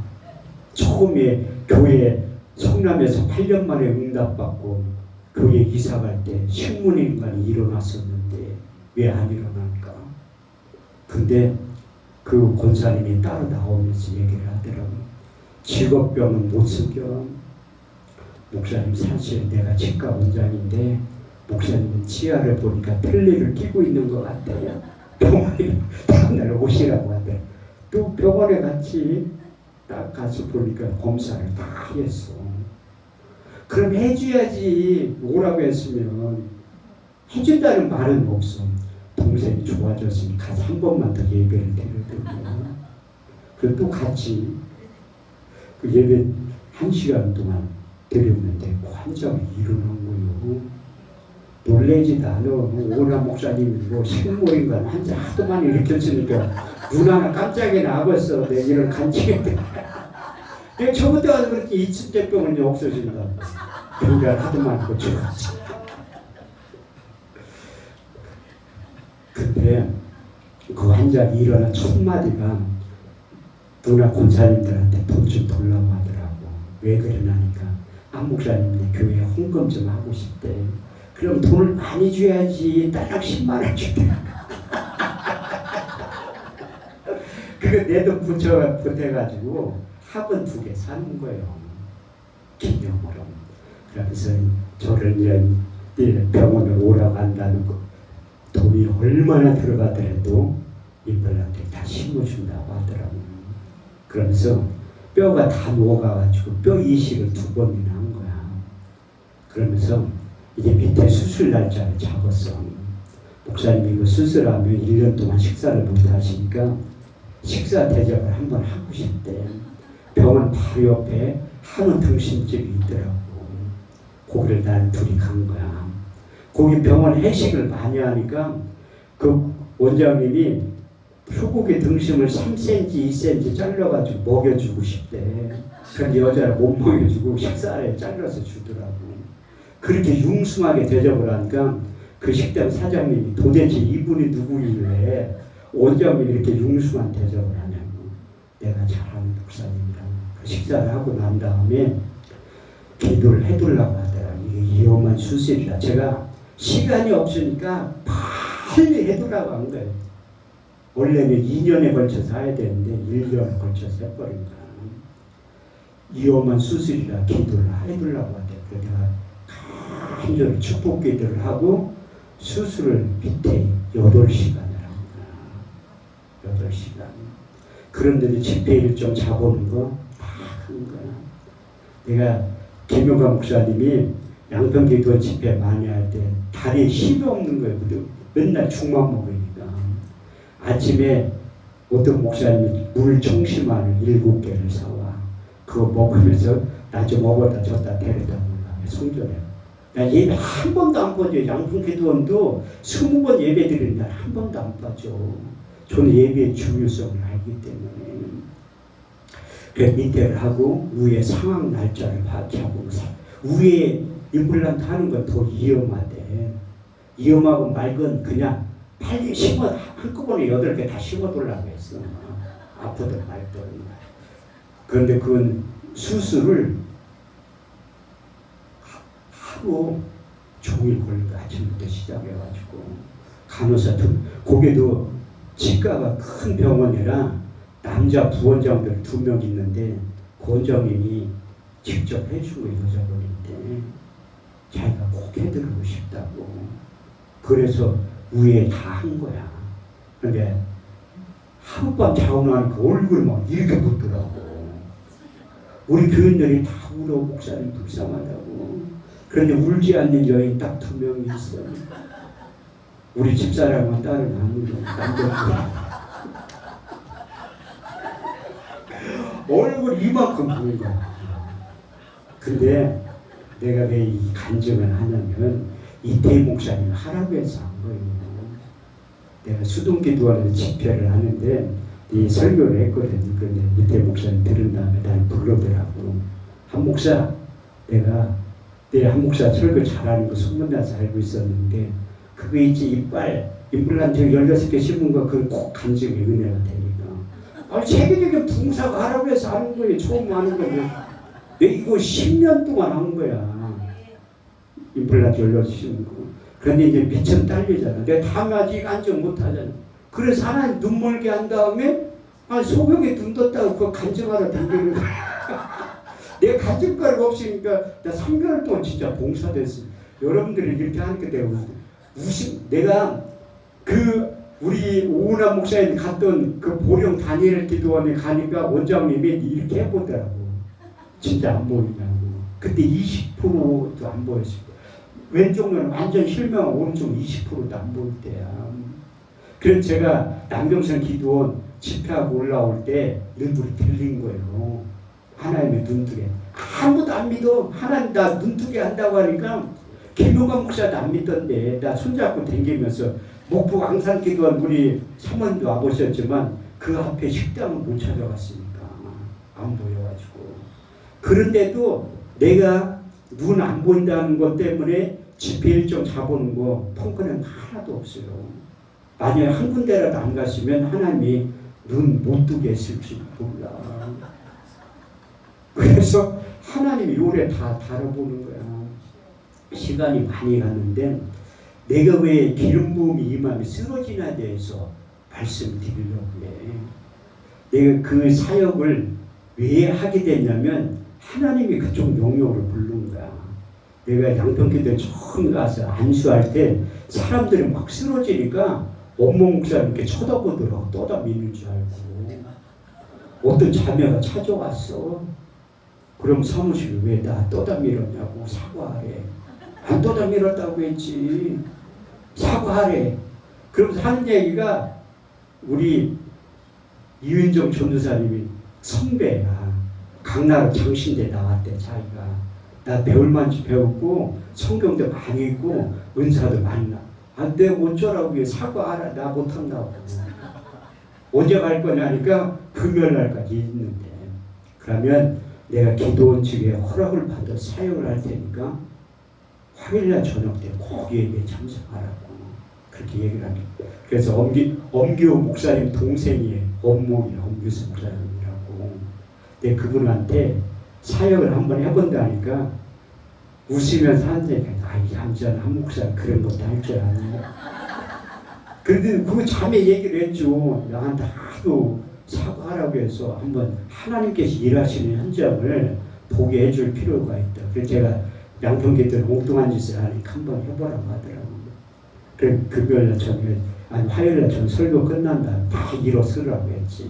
처음에 교회 성남에서 8년 만에 응답받고 교회 이사 갈 때 식문의 인간이 일어났었는데 왜 안 일어날까? 근데 그 권사님이 따로 나오면서 얘기를 하더라고요. 직업병은 못 숨겨. 목사님 사실 내가 치과 원장인데 목사님은 치아를 보니까 틀니를 끼고 있는 것 같아요. 병원에 다음날 오시라고 하대. 또 병원에 같이 딱 가서 보니까 검사를 다 했어. 그럼 해줘야지. 오라고 했으면 해준다는 말은 없어. 동생이 좋아졌으니 가서 한 번만 더 예배를 드리더군요. 그리고 또 같이 그 예배 1시간 동안 드렸는데 환자가 일어난 거예요. 놀래지도 않아. 오나 목사님이 뭐 식물인간 환자 하도 많이 일으켰으니까 눈 하나 깜짝이 나갔어. 내 이런 간증인데. 내가 저부터 가서 그렇게 이층제병은 없어진다. 병가 하도 많이 고쳐가지고. 근데 그 환자 일어난 첫 마디가 누나 권사님들한테 돈 좀 달라고 하더라고. 왜 그러냐니까 안 목사님 내 교회에 헌금 좀 하고 싶대. 그럼 돈을 많이 줘야지. 딸랑 10만 원 주대. 그거 내 돈 보태가지고 화분 2개 사는 거예요. 기념으로. 그러면서 저를 이제 병원에 오라고 한다는 거. 돈이 얼마나 들어가더라도 임플란트를 다 심어준다고 하더라고요. 그러면서 뼈가 다 녹아가지고 뼈 이식을 2번이나 한 거야. 그러면서 이제 밑에 수술 날짜를 잡았어. 목사님이 이거 수술하면 1년 동안 식사를 못 하시니까 식사 대접을 한번 하고 싶대. 병원 바로 옆에 한우 등심집이 있더라고. 거기를 난 둘이 간 거야. 거기 병원 회식을 많이 하니까 그 원장님이 소고기 등심을 3cm, 2cm 잘라가지고 먹여주고 싶대. 근데 여자를 못 먹여주고 식사를 잘라서 주더라고. 그렇게 융숭하게 대접을 하니까 그 식당 사장님이 도대체 이분이 누구길래 원장님이 이렇게 융숭한 대접을 하냐고. 내가 잘하는 목사님이라고. 그 식사를 하고 난 다음에 기도를 해두려고 하더라. 이게 위험한 수술이라. 제가 시간이 없으니까 빨리 해두라고 한 거예요. 원래는 2년에 걸쳐서 해야 되는데 1년에 걸쳐서 해버린 거야. 위험한 수술이라 기도를 해두려고 하대. 그래서 내가 간절히 축복 기도를 하고 수술을 밑에 8시간을 한 거야. 8시간. 그런데도 집회 일정 잡아오는 거 다 한 거야. 내가 김용관 목사님이 양평기도 집회 많이 할 때 다리에 힘이 없는 거예요. 맨날 죽만 먹으니까. 아침에 어떤 목사님이 물 청심환을 7개를 사와. 그거 먹으면서 나 좀 먹었다 줬다 데려다 놓으라고 성전에. 나 예배 한 번도 안 빠져. 양평기도원도 20번 예배 드리는 날 한 번도 안 빠져. 저는 예배의 중요성을 알기 때문에. 그 밑에를 하고 위에 상황 날짜를 파악하고 위에 임플란트 하는 건 더 위험하대. 위험하고 말건 그냥 빨리 심어 한꺼번에 8개 다 심어두려고 했어. 아프든 말든. 그런데 그건 수술을 하루 종일 걸린 거. 아침부터 시작해가지고 간호사들 거기도 치과가 큰 병원이라 남자 부원장들 2명 있는데 그 원장님이 직접 해주고 여자분인데 자기가 꼭 해드리고 싶다고. 그래서 위에 다 한 거야. 근데 하룻밤 자고 나니까 얼굴이 막 이렇게 붓더라고. 우리 교인들이 다 울어. 목사님 불쌍하다고. 그런데 울지 않는 여인 딱 2명이 있어. 우리 집사람은 딸은 안 울어. 남자들. 얼굴 이만큼 보는 거야. 근데 내가 왜 이 간증을 하냐면 이태희 목사님 하라고 해서 한 거예요. 내가 수동기도하는 집회를 하는데 이 설교를 했거든요. 그런데 이태희 목사님 들은 다음에 날 불러더라고. 한 목사, 내가 내 한 목사 설교 잘하는 거 소문나서 알고 있었는데 그거 있지 이빨 임플란트 16개 심은 거 그건 꼭 간증의 은혜가 되니까. 아니 세계적인 붕사가 하라고 해서 하는 거예요. 처음 하는 거예요. 내가 이거 10년 동안 한 거야. 임플란트 16개 심은 거. 그런데 이제 미천 딸리잖아. 내가 다음에 아직 안정 못 하잖아. 그래서 하나님 눈 멀게 한 다음에 소경에 눈 떴다고 그거 간증하러 다니는 거야. 내 간증가루가 없으니까 나 3개월 동안 진짜 봉사됐어. 여러분들이 이렇게 하니까 내가 우리 오은하 목사님 갔던 그 보령 다니엘 기도원에 가니까 원장님이 이렇게 해보더라고. 진짜 안 보이냐고. 그때 20%도 안 보였을 거야. 왼쪽 눈은 완전 실명, 오른쪽 20%도 안 보일 때야. 그래서 제가 남경선 기도원 집회하고 올라올 때 일부러 들린 거예요. 하나님의 눈뜨게. 아무도 안 믿어. 하나님 나 눈뜨게 한다고 하니까 김용관 목사도 안 믿던데 나 손잡고 댕기면서 목포 앙산기도원 우리 사모님도 와보셨지만 그 앞에 식당을 못 찾아갔으니까 안 보여가지고. 그런데도 내가 눈 안 보인다는 것 때문에 집회 일정 잡아놓은 거 펑크는 하나도 없어요. 만약에 한 군데라도 안 갔으면 하나님이 눈 못 뜨게 했을지 몰라. 그래서 하나님이 요래 다 다뤄보는 거야. 시간이 많이 갔는데 내가 왜 기름 부음이 임함이 쓰러지나 대해서 말씀드리려고 해. 내가 그 사역을 왜 하게 됐냐면 하나님이 그쪽 영역으로 부른 거야. 내가 양평교대 처음 가서 안수할 때 사람들이 막 쓰러지니까 원모 목사님 이렇게 쳐다보더라고. 떠다 미는 줄 알고. 어떤 자매가 찾아왔어. 그럼 사무실에 왜 나 떠다 밀었냐고 사과하래. 안 떠다 밀었다고 했지. 사과하래. 그러면서 하는 얘기가 우리 이윤정 전도사님이 선배야. 강나라 장신대 나왔대 자기가. 나 배울 만치 배웠고 성경도 많이 읽고 은사도 많이 나. 내가 어쩌라고 해. 사과하라. 나 못한다고. 언제 갈 거냐니까 금요일날까지 있는데. 그러면 내가 기도원 측에 허락을 받아 사역을 할 테니까 화요일날 저녁 때 꼭 예배에 참석하라고 그렇게 얘기를 합니다. 그래서 엄기호 목사님 동생이 엄목이야. 엄규수 목사님이라고. 근데 그분한테 사역을 한번 해본다니까 웃으면서 한다니까 이 얌전한 목사 그런 것도 할 줄 아네. 그런데 그 자매 얘기를 했죠. 나한테 하도 사과하라고 해서 한번 하나님께서 일하시는 현장을 보게 해줄 필요가 있다. 그래서 제가 양평교회들 엉뚱한 짓을 하니까 한번 해보라고 하더라고요. 그래서 금요일날 저녁에 화요일날 전 설교 끝난 다음에 다 일어서라고 했지.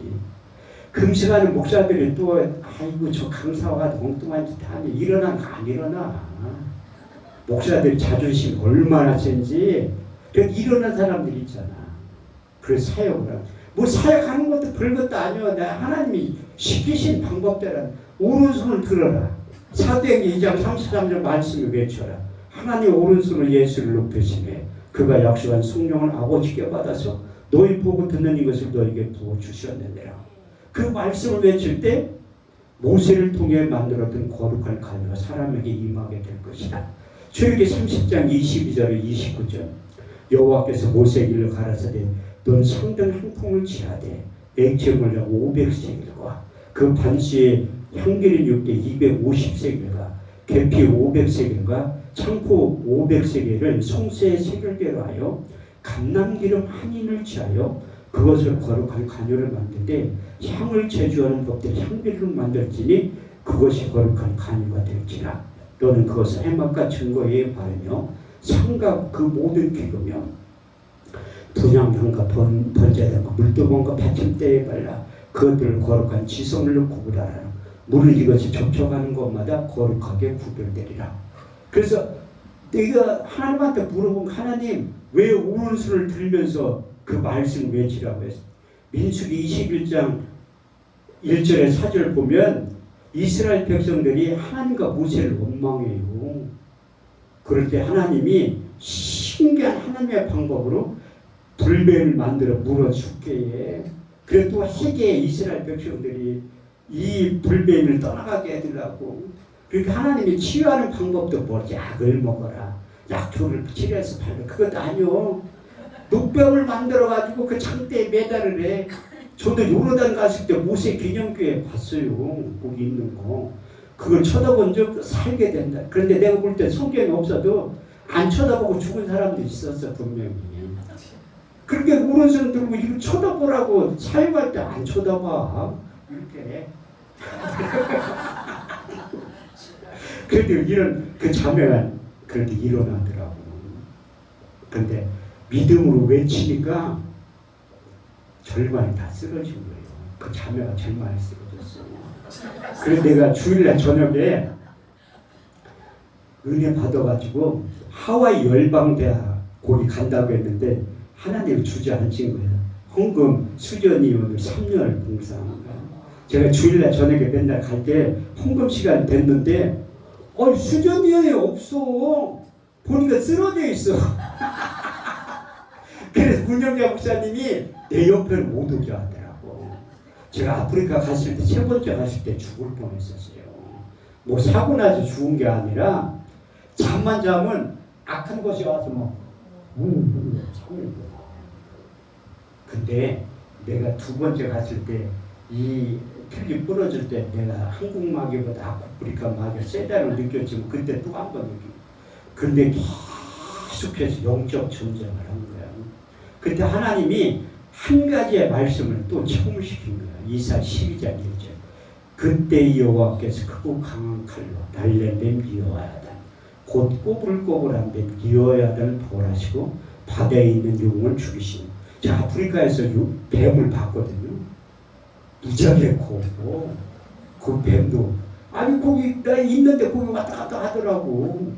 금식하는 목사들이 또 아이고 저 강사가 엉뚱한 짓 하니 일어나 안 일어나. 목사들 자존심 얼마나 센지. 그래서 일어난 사람들이 있잖아. 그래서 사역을 하고. 뭐 사역하는 것도 별것도 아니야. 나 하나님이 시키신 방법대로 오른손을 들어라. 사도행전 2장 33절 말씀을 외쳐라. 하나님 오른손으로 예수를 높이시네. 그가 약속한 성령을 아버지께 받아서 너희 보고 듣는 이것을 너에게 부어주셨느니라. 그 말씀을 외칠 때 모세를 통해 만들었던 거룩한 관유가 사람에게 임하게 될 것이다. 출애굽기 30장 22절에 29절 여호와께서 모세에게 이르 가라사대 넌 상등 한 통을 취하되 액체물량 500세겔과 그 반수의 향기린 육개 250세겔과 계피 500세겔과 창포 500세겔을 송수의 세겔대로 하여 감람기름 한 인을 취하여 그것을 거룩한 관유를 만드되 향을 제조하는 법대로 향기를 만들지니 그것이 거룩한 관유가 될지라. 너는 그것을 해막과 증거에 바르며 상각 그 모든 기구며 분향단과 번제단과 물두번과 받침대에 발라 그것들을 거룩한 지성으로 구분하라. 물을 이것이 접촉하는 것마다 거룩하게 구별되리라. 그래서 내가 하나님한테 물어본 하나님 왜 오른손을 들면서 그 말씀을 외치라고 했어. 민수기 21장 1절에 4절 보면 이스라엘 백성들이 하나님과 모세를 원망해요. 그럴 때 하나님이 신기한 하나님의 방법으로 불뱀을 만들어 물어 죽게 해. 그래서 또 해계 이스라엘 백성들이 이 불뱀을 떠나가게 해주려고. 그러니까 하나님이 치유하는 방법도 뭐 약을 먹어라. 약초를 치료해서 팔라. 그것도 아니요. 녹병을 만들어가지고 그 장대에 매달을 해. 저도 요르단 갔을 때 모세 기념교회 봤어요. 거기 있는 거. 그걸 쳐다본 적 살게 된다. 그런데 내가 볼 때 성경이 없어도 안 쳐다보고 죽은 사람도 있었어 분명히. 그렇게 오른손 들고 이거 쳐다보라고 사용할 때 안 쳐다봐. 이렇게. 그래도 이런 그 자매가 그래도 일어나더라고. 근데 믿음으로 외치니까 절반이 다 쓰러진 거예요. 그 자매가 제일 많이 쓰러졌어. 그래서 내가 주일날 저녁에 은혜 받아가지고 하와이 열방대학 거기 간다고 했는데 하나님이 주저앉힌 거예요. 헌금 수전이 오늘 3년 봉사하는 거예요. 제가 주일날 저녁에 맨날 갈 때 헌금 시간 됐는데 수전이 없어. 보니까 쓰러져 있어. 그래서 군영자 목사님이 내 옆에를 못 오게 하더라고. 제가 아프리카 갔을 때 세 번째 갔을 때 죽을 뻔했었어요. 뭐 사고 나서 죽은 게 아니라 잠만 자면 악한 것이 와서 막 참는 거야. 근데 내가 두 번째 갔을 때 이 틀이 부러질 때 내가 한국 마귀보다 아프리카 마귀가 세다는 느꼈지만 그때 또 한 번 느끼고. 근데 계속해서 영적 전쟁을 한 거야. 그때 하나님이 한 가지의 말씀을 또 체험시킨 거야. 이사 12장 1절. 그때 여호와께서 크고 강한 칼로 달래 뱀 여호야단 곧 꼬불꼬불한 뱀 여호야단을 벌하시고 바다에 있는 용을 죽이시니. 자, 아프리카에서 뱀을 봤거든요. 무지하게 크고 그 뱀도 아니 거기 나 있는데 거기 왔다 갔다 하더라고.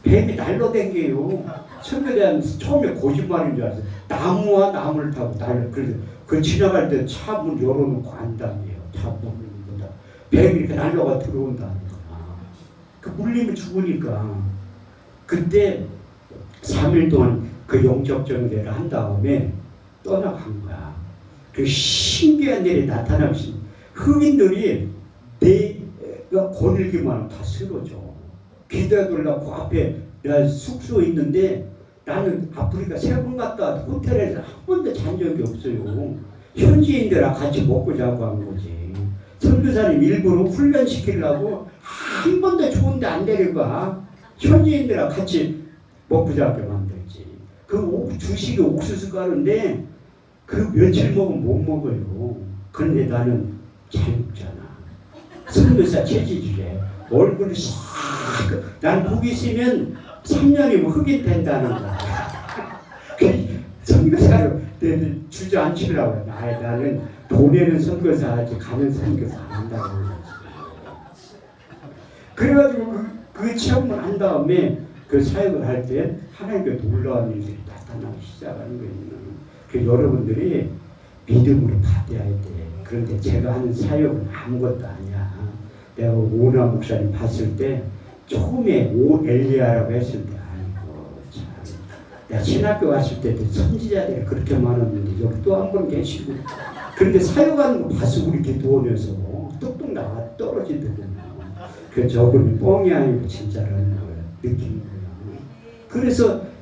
뱀이 날라댕겨요. 선교대한 처음에 거짓말인 줄 알았어요. 나무와 나무를 타고 날려. 그래서 그 지나갈 때 차 문 열어놓고 안다니에요. 차 문보다 뱀이 이렇게 날라가 들어온다니까. 그 물리면 죽으니까. 그때 3일 동안 그 영적 정대를 한 다음에 떠나간 거야. 그 신기한 일이 나타나시. 흑인들이 내가 거닐기만 하면 다 쓰러져. 기다리려고 앞에 내가 숙소에 있는데 나는 아프리카 3번 갔다 호텔에서 한 번도 잔 적이 없어요. 현지인들랑 같이 먹고 자고 한 거지. 선교사님 일부러 훈련시키려고 한 번도 좋은데 안 데려가. 현지인들랑 같이 먹고 자게 만들지. 그 주식이 옥수수 가루인데 그 며칠 먹으면 못 먹어요. 그런데 나는 잘 먹잖아. 선교사 체질이래. 얼굴이 난 거기 있으면 3년이면 흑인 된다는 거야. 선교사로 주저앉히려고 해. 나는 보내는 선교사 하지 가는 선교사 안 한다고 그래가지고 그 체험을 한 다음에 그 사역을 할 때 하나님께 놀라운 일들이 나타나기 시작하는 거예요. 그 여러분들이 믿음으로 받아야 돼. 그런데 제가 하는 사역은 아무것도 아니야. 내가 오나 목사님 봤을 때 처음에 엘리야라고 했을 때 아이고 참. 내가 신학교 갔을 때도 선지자들이 그렇게 많았는데 여기 또 한 번 계시고. 그런데 사역하는 거 봐서 우리 기도원에서 뚝뚝 나와 떨어지더군요. 그래서 저분이 뻥이 아니고 진짜라는 걸 느낀 거예요. 그래서